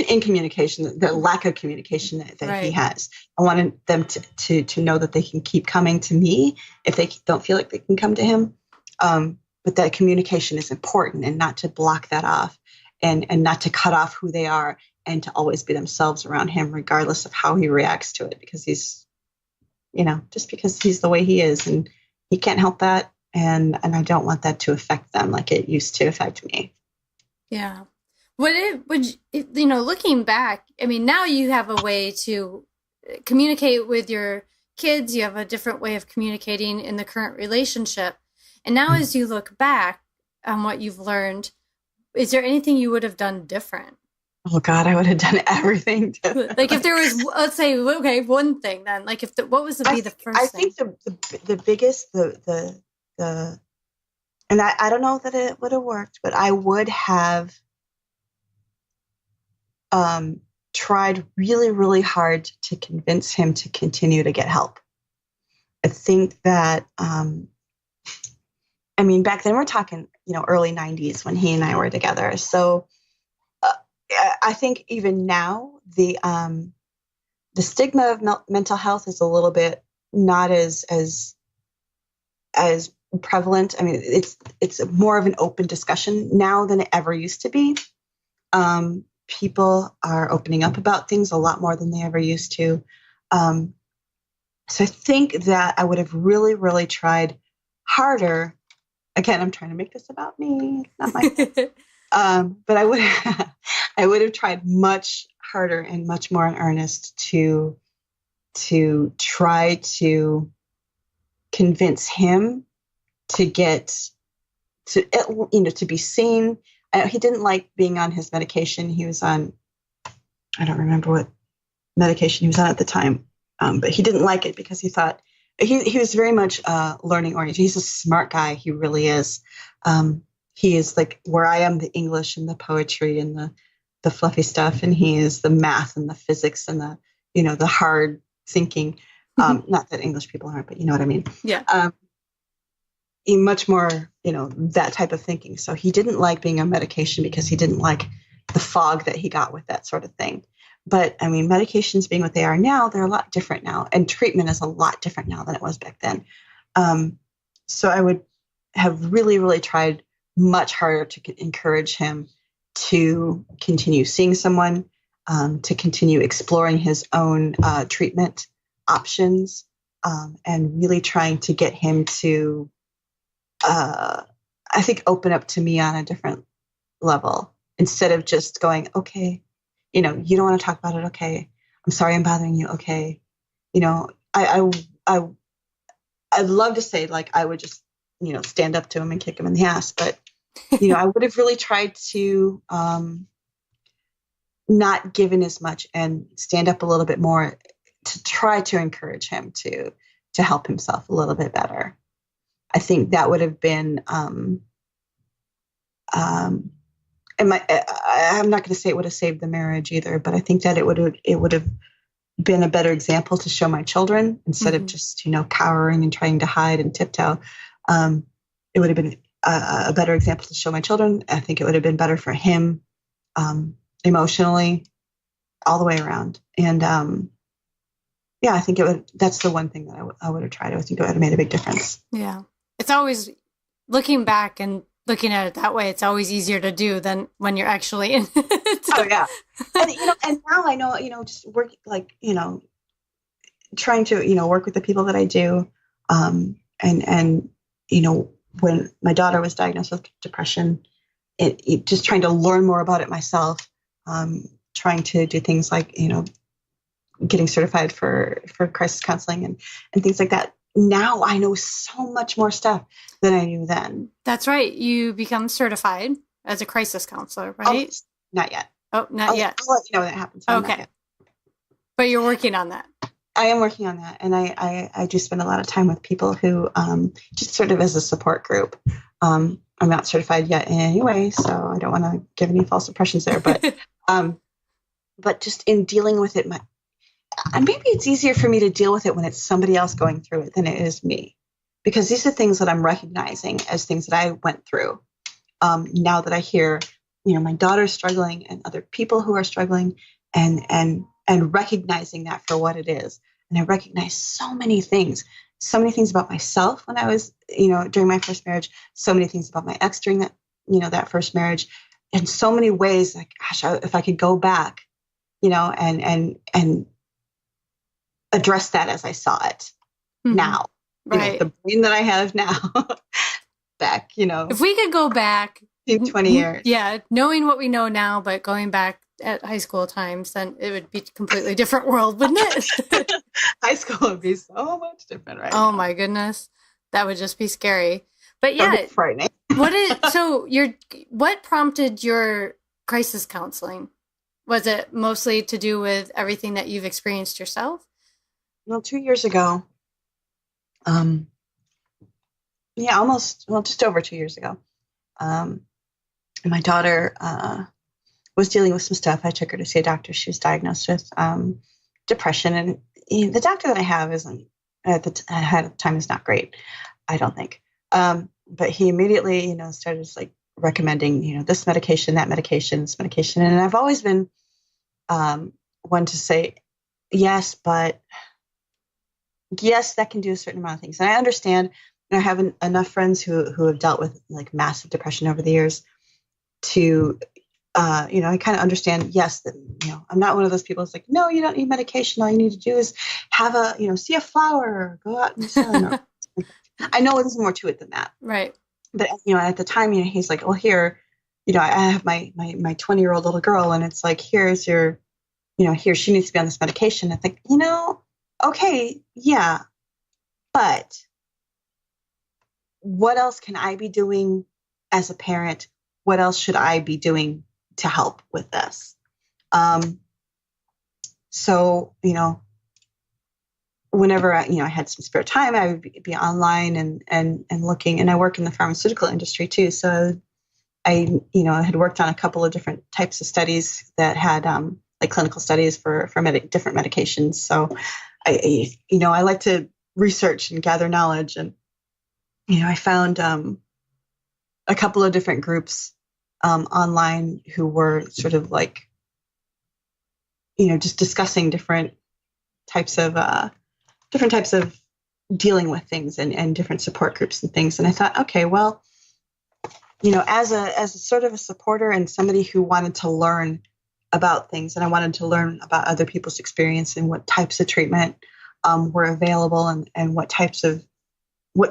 in communication, the lack of communication that right. He has. I wanted them to know that they can keep coming to me if they don't feel like they can come to him. But that communication is important, and not to block that off, and not to cut off who they are, and to always be themselves around him, regardless of how he reacts to it, because he's, just because he's the way he is, and he can't help that. And I don't want that to affect them like it used to affect me. Yeah. Looking back, I mean, now you have a way to communicate with your kids. You have a different way of communicating in the current relationship. And now as you look back on what you've learned, is there anything you would have done different? Oh God, I would have done everything different. Like if there was, let's say, okay, one thing then, like what was the first thing? I think the biggest, and I don't know that it would have worked, but I would have tried really, really hard to convince him to continue to get help. I think that, back then we're talking, early 90s when he and I were together. So I think even now the the stigma of mental health is a little bit not as prevalent. I mean, it's more of an open discussion now than it ever used to be. People are opening up about things a lot more than they ever used to. So I think that I would have really, really tried harder. Again, I'm trying to make this about me, not my but I would have tried much harder and much more in earnest to try to convince him to get to, to be seen. He didn't like being on his medication. He was on, I don't remember what medication he was on at the time, but he didn't like it because he thought he was very much learning oriented. He's a smart guy. He really is. He is like where I am, the English and the poetry and the fluffy stuff, and he is the math and the physics and the hard thinking. Not that English people aren't, but you know what I mean. Yeah. He much more, that type of thinking. So he didn't like being on medication because he didn't like the fog that he got with that sort of thing. But I mean, medications being what they are now, they're a lot different now, and treatment is a lot different now than it was back then. So I would have really, really tried much harder to encourage him to continue seeing someone, to continue exploring his own treatment options, and really trying to get him to, I think, open up to me on a different level instead of just going, okay, you don't want to talk about it. Okay. I'm sorry I'm bothering you. Okay. I'd love to say like, I would just, stand up to him and kick him in the ass, but, I would have really tried to, not give in as much and stand up a little bit more to try to encourage him to help himself a little bit better. I think that would have been, I'm not going to say it would have saved the marriage either, but I think that it would have been a better example to show my children instead of just, cowering and trying to hide and tiptoe. It would have been a better example to show my children. I think it would have been better for him, emotionally, all the way around. And, I think that's the one thing that I would have tried. I think it would have made a big difference. Yeah. It's always looking back and looking at it that way. It's always easier to do than when you're actually in it. Oh yeah. And now I know, just work like, trying to, work with the people that I do. And, when my daughter was diagnosed with depression, it just trying to learn more about it myself, trying to do things like, getting certified for crisis counseling and things like that. Now I know so much more stuff than I knew then. That's right. You become certified as a crisis counselor, right? Oh, not yet. Oh, not yet. I'll let you know when that happens. Okay. But you're working on that. I am working on that. And I do spend a lot of time with people who, just sort of as a support group. I'm not certified yet anyway, so I don't want to give any false impressions there, but just in dealing with it, maybe it's easier for me to deal with it when it's somebody else going through it than it is me, because these are things that I'm recognizing as things that I went through. Now that I hear, my daughter's struggling and other people who are struggling, and recognizing that for what it is. And I recognize so many things about myself when I was, during my first marriage, so many things about my ex during that, that first marriage, in so many ways. Like, gosh, if I could go back, and address that as I saw it now, right? The brain that I have now back, if we could go back 20 years, knowing what we know now, but going back at high school times, then it would be a completely different world, wouldn't it? High school would be so much different, right? Oh my goodness, that would just be scary. But yeah, frightening. What prompted your crisis counseling? Was it mostly to do with everything that you've experienced yourself? Well, 2 years ago, just over 2 years ago, my daughter was dealing with some stuff. I took her to see a doctor. She was diagnosed with depression, and the doctor that I have isn't at the time is not great, I don't think. But he immediately, started like recommending, this medication, that medication, this medication, and I've always been one to say, yes, but yes, that can do a certain amount of things. And I understand, I have enough friends who have dealt with like massive depression over the years to, I kind of understand, yes, that, I'm not one of those people who's like, no, you don't need medication. All you need to do is have see a flower, or go out in the sun. Or, I know there's more to it than that. Right. But, at the time, he's like, well, here, I have my 20-year-old little girl, and it's like, here's your, here, she needs to be on this medication. I think, okay, yeah, but what else can I be doing as a parent? What else should I be doing to help with this? So, whenever I had some spare time, I would be online and looking, and I work in the pharmaceutical industry too. So I had worked on a couple of different types of studies that had, like clinical studies for different medications. So I like to research and gather knowledge, and, I found, a couple of different groups, online who were sort of like, just discussing different types of dealing with things, and different support groups and things. And I thought, okay, well, as a sort of a supporter and somebody who wanted to learn about things, and I wanted to learn about other people's experience and what types of treatment were available, and what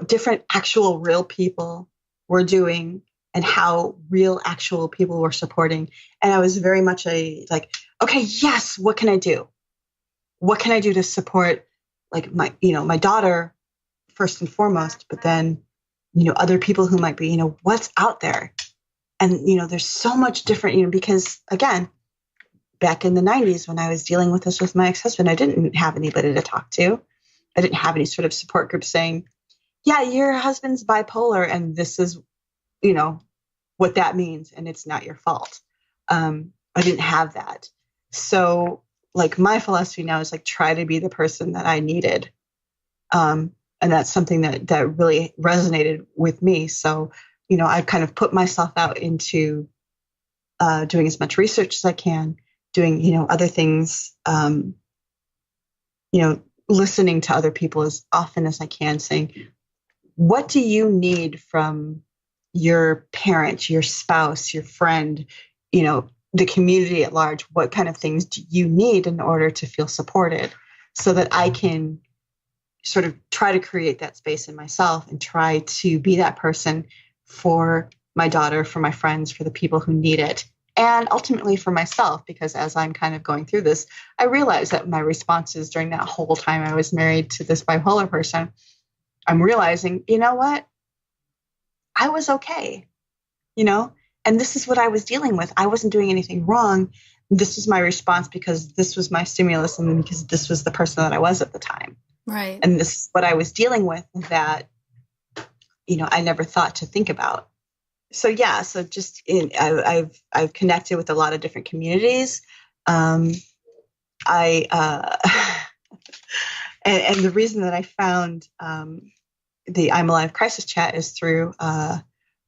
different actual real people were doing, and how real actual people were supporting. And I was very much like, okay, yes, what can I do? What can I do to support, like, my daughter first and foremost, but then, other people who might be, what's out there. And, there's so much different, because again, back in the 90s, when I was dealing with this with my ex-husband, I didn't have anybody to talk to. I didn't have any sort of support group saying, yeah, your husband's bipolar, and this is, what that means, and it's not your fault. I didn't have that. So, like, my philosophy now is like, try to be the person that I needed. And that's something that really resonated with me. So, I kind of put myself out into doing as much research as I can, doing, other things, listening to other people as often as I can, saying, what do you need from your parent, your spouse, your friend, the community at large? What kind of things do you need in order to feel supported, so that I can sort of try to create that space in myself and try to be that person for my daughter, for my friends, for the people who need it, and ultimately for myself. Because as I'm kind of going through this, I realized that my responses during that whole time I was married to this bipolar person, I'm realizing, you know what? I was okay, and this is what I was dealing with. I wasn't doing anything wrong. This was my response because this was my stimulus, and because this was the person that I was at the time. Right. And this is what I was dealing with that, I never thought to think about. So, yeah, so just I've connected with a lot of different communities. And the reason that I found the I'm Alive crisis chat is through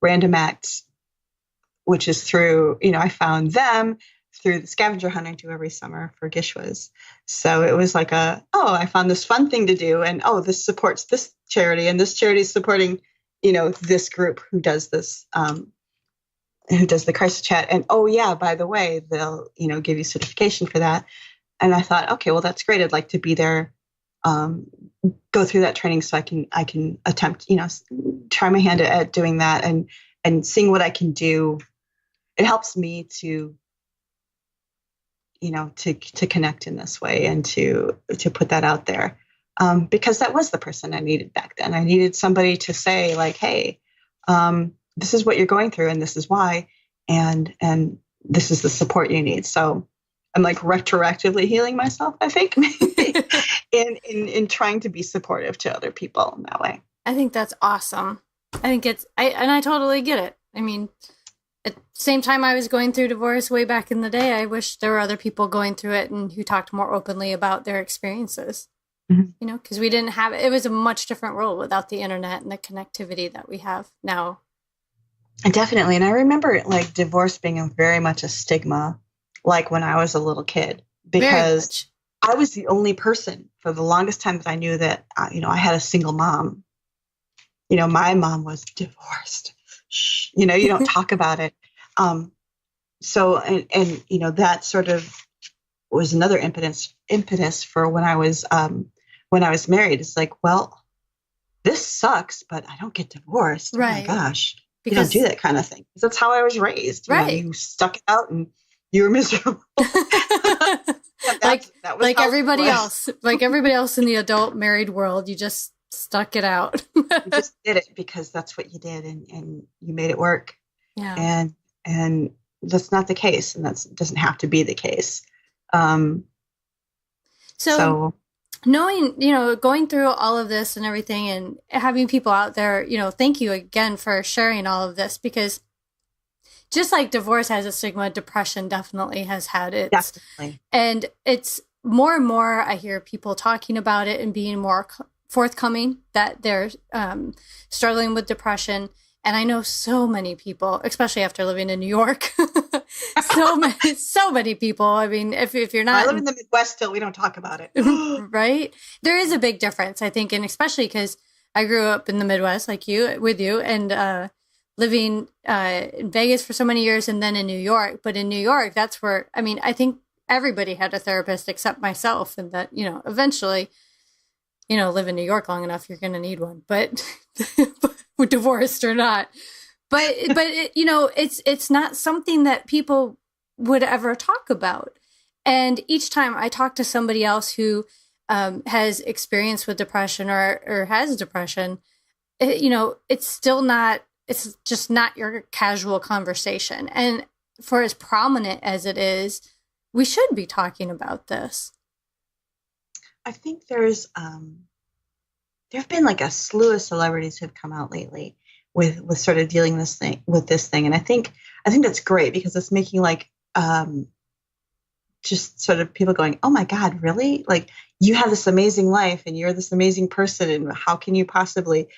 Random Acts, which is through, I found them through the scavenger hunt I do every summer for Gishwas. So it was like I found this fun thing to do, and this supports this charity, and this charity is supporting, this group who does this, who does the crisis chat. And yeah, by the way, they'll, give you certification for that. And I thought, okay, well, that's great. I'd like to be there, go through that training so I can attempt, try my hand at doing that, and seeing what I can do. It helps me to, to connect in this way, and to put that out there. Because that was the person I needed back then. I needed somebody to say, like, hey, this is what you're going through, and this is why, and this is the support you need. So I'm like retroactively healing myself, I think, in trying to be supportive to other people in that way. I think that's awesome. I think I totally get it. I mean, at the same time I was going through divorce way back in the day, I wish there were other people going through it and who talked more openly about their experiences. Mm-hmm. Because we didn't have it was a much different world without the internet and the connectivity that we have now. Definitely. And I remember like divorce being very much a stigma, like when I was a little kid, because I was the only person for the longest time that I knew that, I had a single mom. My mom was divorced. Shh, you don't talk about it. So, that sort of was another impetus for when I was married. It's like, well, this sucks, but I don't get divorced. Right. Oh my gosh. You don't do that kind of thing. That's how I was raised. Right. You stuck it out and you were miserable. Like everybody else. Like everybody else in the adult married world, you just stuck it out. You just did it because that's what you did, and you made it work. Yeah. And that's not the case, and that doesn't have to be the case. So knowing, going through all of this and everything and having people out there, thank you again for sharing all of this, because just like divorce has a stigma, depression definitely has had it. Definitely. And it's more and more, I hear people talking about it and being more forthcoming that they're struggling with depression. And I know so many people, especially after living in New York, so many people. I mean, if you're not, I live in the Midwest still, we don't talk about it. Right? There is a big difference, I think. And especially because I grew up in the Midwest, like with you, and living in Vegas for so many years and then in New York. But in New York, that's where, I think everybody had a therapist except myself. And that, eventually, live in New York long enough, you're going to need one. But divorced or not. But it's not something that people would ever talk about. And each time I talk to somebody else who has experience with depression or has depression, it's still not, it's just not your casual conversation. And for as prominent as it is, we should be talking about this. I think there have been like a slew of celebrities who have come out lately with sort of dealing with this thing. And I think that's great, because it's making like, just sort of people going, oh my God, really? Like, you have this amazing life and you're this amazing person. And how can you possibly,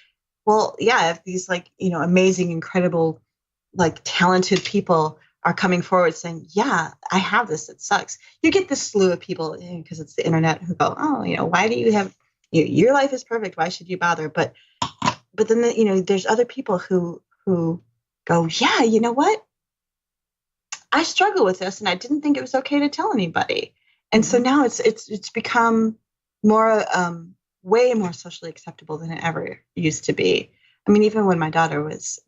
well, yeah, if these like, amazing, incredible, like talented people are coming forward saying, yeah, I have this, it sucks. You get this slew of people, because it's the internet, who go, oh, why do you have, your life is perfect, why should you bother? But then, there's other people who go, yeah, you know what? I struggle with this and I didn't think it was okay to tell anybody. And so now it's become more, way more socially acceptable than it ever used to be. I mean, even when my daughter was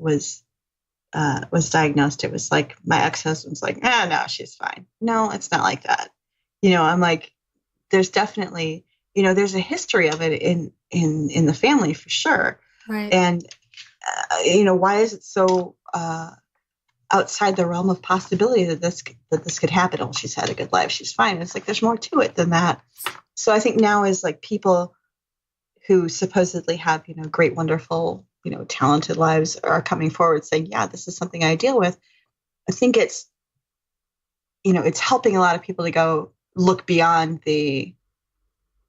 diagnosed, it was like my ex-husband's like, no, she's fine. No, it's not like that. I'm like, there's definitely, there's a history of it in the family for sure. Right. And, why is it so, outside the realm of possibility that this could happen? Oh, she's had a good life, she's fine. It's like, there's more to it than that. So I think now is like people who supposedly have, great, wonderful, talented lives are coming forward saying, yeah, this is something I deal with. I think it's, it's helping a lot of people to go look beyond the,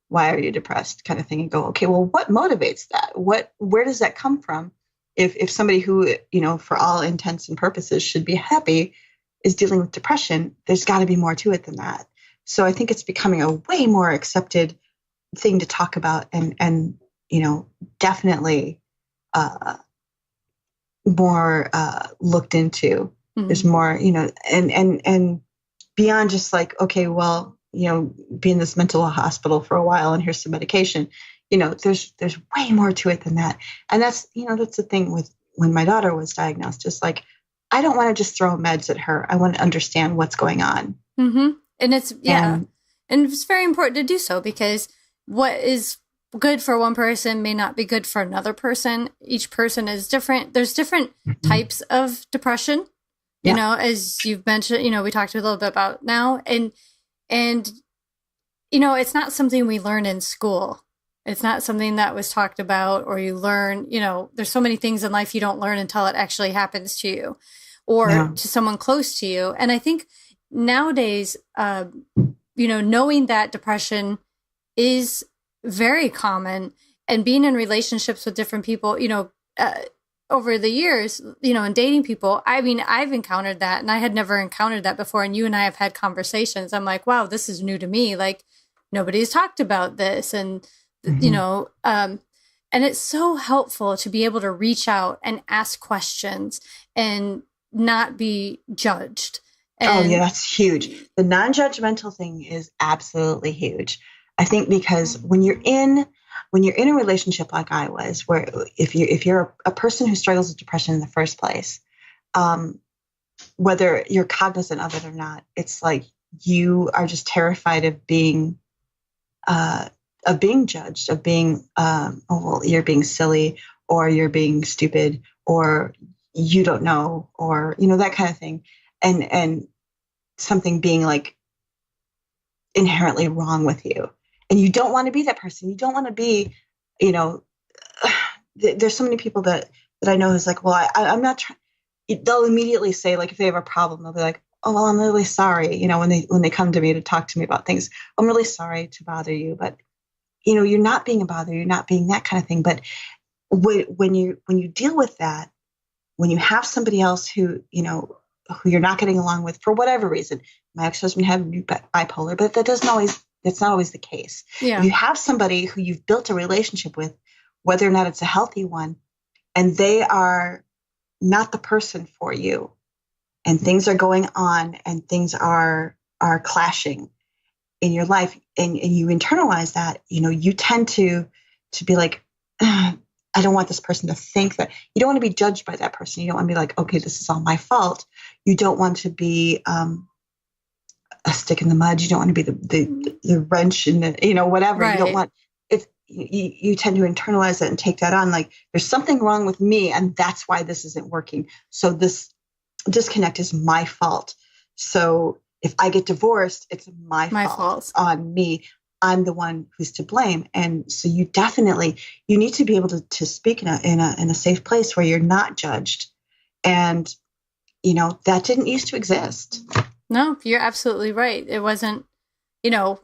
why are you depressed kind of thing, and go, okay, well, what motivates that? Where does that come from? If somebody who, for all intents and purposes should be happy is dealing with depression, there's got to be more to it than that. So I think it's becoming a way more accepted thing to talk about, and definitely more looked into. Mm-hmm. There's more, and beyond just like, okay, well, be in this mental hospital for a while and here's some medication. There's way more to it than that. And that's, that's the thing with when my daughter was diagnosed, just like, I don't want to just throw meds at her. I want to understand what's going on. Mm-hmm. And it's, and it's very important to do so, because what is good for one person may not be good for another person. Each person is different. There's different types of depression, as you've mentioned, we talked a little bit about now. And, it's not something we learn in school. It's not something that was talked about, or you learn, there's so many things in life you don't learn until it actually happens to you or to someone close to you. And I think nowadays, knowing that depression is very common, and being in relationships with different people, over the years, and dating people, I mean, I've encountered that, and I had never encountered that before. And you and I have had conversations. I'm like, wow, this is new to me. Like, nobody's talked about this. And, you know, and it's so helpful to be able to reach out and ask questions and not be judged. And, that's huge. The non-judgmental thing is absolutely huge. I think because when you're in a relationship like I was, where if you're a person who struggles with depression in the first place, whether you're cognizant of it or not, it's like you are just terrified of being judged, of being, you're being silly, or you're being stupid, or you don't know, or, you know, that kind of thing. And something being like inherently wrong with you. And you don't want to be that person. You don't want to be, you know, there's so many people that I know who's like, well, I'm not trying. They'll immediately say, like, if they have a problem, they'll be like, oh, well, I'm really sorry. You know, when they come to me to talk to me about things, I'm really sorry to bother you. But, you know, you're not being a bother. You're not being that kind of thing. But when you deal with that, when you have somebody else who, you know, who you're not getting along with for whatever reason, my ex-husband had bipolar, but that's not always the case. Yeah. You have somebody who you've built a relationship with, whether or not it's a healthy one, and they are not the person for you, and things are going on and things are clashing in your life, and you internalize that, you know, you tend to be like, I don't want this person to think that. You don't want to be judged by that person. You don't want to be like, okay, this is all my fault. You don't want to be a stick in the mud. You don't want to be the wrench in the, you know, whatever. Right. You don't want it. You tend to internalize that and take that on. Like, there's something wrong with me, and that's why this isn't working. So this disconnect is my fault. So if I get divorced, it's my fault. It's on me. I'm the one who's to blame. And so you need to be able to speak in a safe place where you're not judged. And, you know, that didn't used to exist. No, you're absolutely right. It wasn't, you know,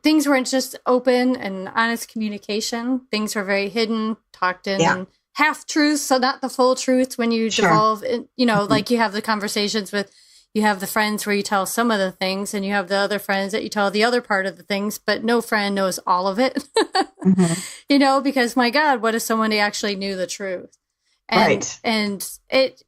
things weren't just open and honest communication. Things were very hidden, talked in, and half truths, so not the full truth. When you devolve, you know, like you have the conversations with, you have the friends where you tell some of the things, and you have the other friends that you tell the other part of the things, but no friend knows all of it. You know, because my God, what if somebody actually knew the truth? And, and it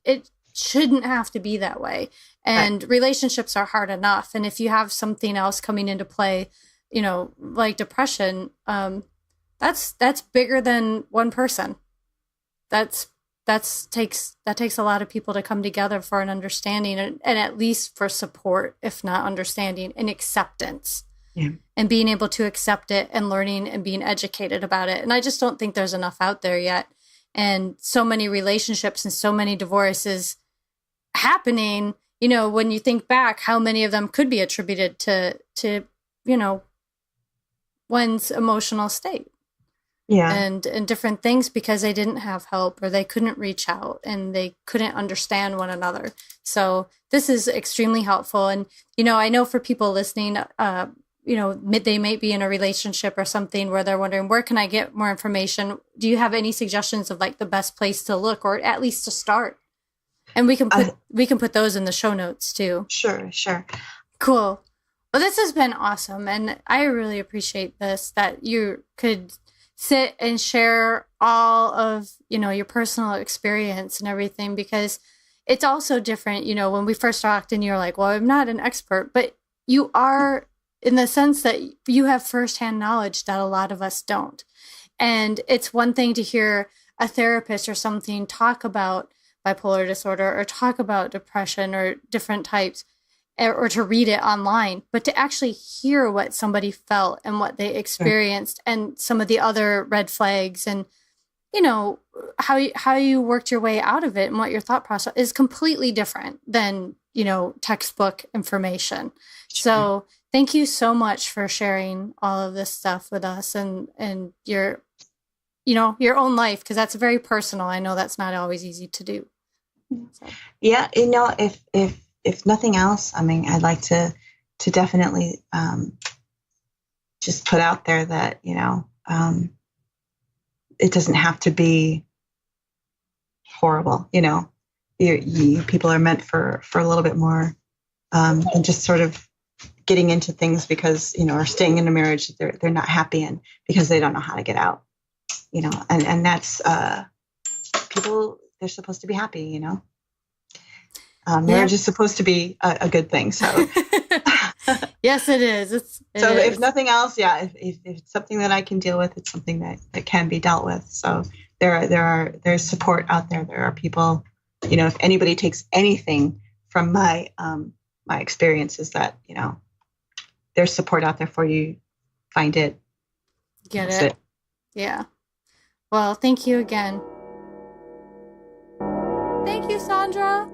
shouldn't have to be that way. And relationships are hard enough. And if you have something else coming into play, you know, like depression, that's bigger than one person. That takes a lot of people to come together for an understanding and at least for support, if not understanding and acceptance, and being able to accept it and learning and being educated about it. And I just don't think there's enough out there yet. And so many relationships and so many divorces happening, you know, when you think back, how many of them could be attributed to, you know, one's emotional state. And different things because they didn't have help or they couldn't reach out and they couldn't understand one another. So this is extremely helpful. And, you know, I know for people listening, you know, they might be in a relationship or something where they're wondering, where can I get more information? Do you have any suggestions of like the best place to look or at least to start? And we can put those in the show notes too. Sure. Cool. Well, this has been awesome. And I really appreciate this, that you could sit and share all of, you know, your personal experience and everything, because it's also different. You know, when we first talked and you're like, well, I'm not an expert, but you are, in the sense that you have firsthand knowledge that a lot of us don't. And it's one thing to hear a therapist or something talk about bipolar disorder or talk about depression or different types, or to read it online, but to actually hear what somebody felt and what they experienced and some of the other red flags and, you know, how you worked your way out of it and what your thought process is completely different than, you know, textbook information. So thank you so much for sharing all of this stuff with us and your, you know, your own life, because that's very personal. I know that's not always easy to do. So. Yeah. You know, if nothing else, I mean, I'd like to definitely just put out there that, you know, it doesn't have to be horrible. You know, you people are meant for a little bit more than just sort of getting into things because, or staying in a marriage that they're not happy in because they don't know how to get out, and that's, people, they're supposed to be happy, marriage is supposed to be a good thing. So yes, it is. If nothing else, if it's something that I can deal with, it's something that can be dealt with. So there's support out there. There are people, if anybody takes anything from my experiences, that, there's support out there for you. Find it. Get it. Yeah. Well, thank you again. Thank you, Saundra.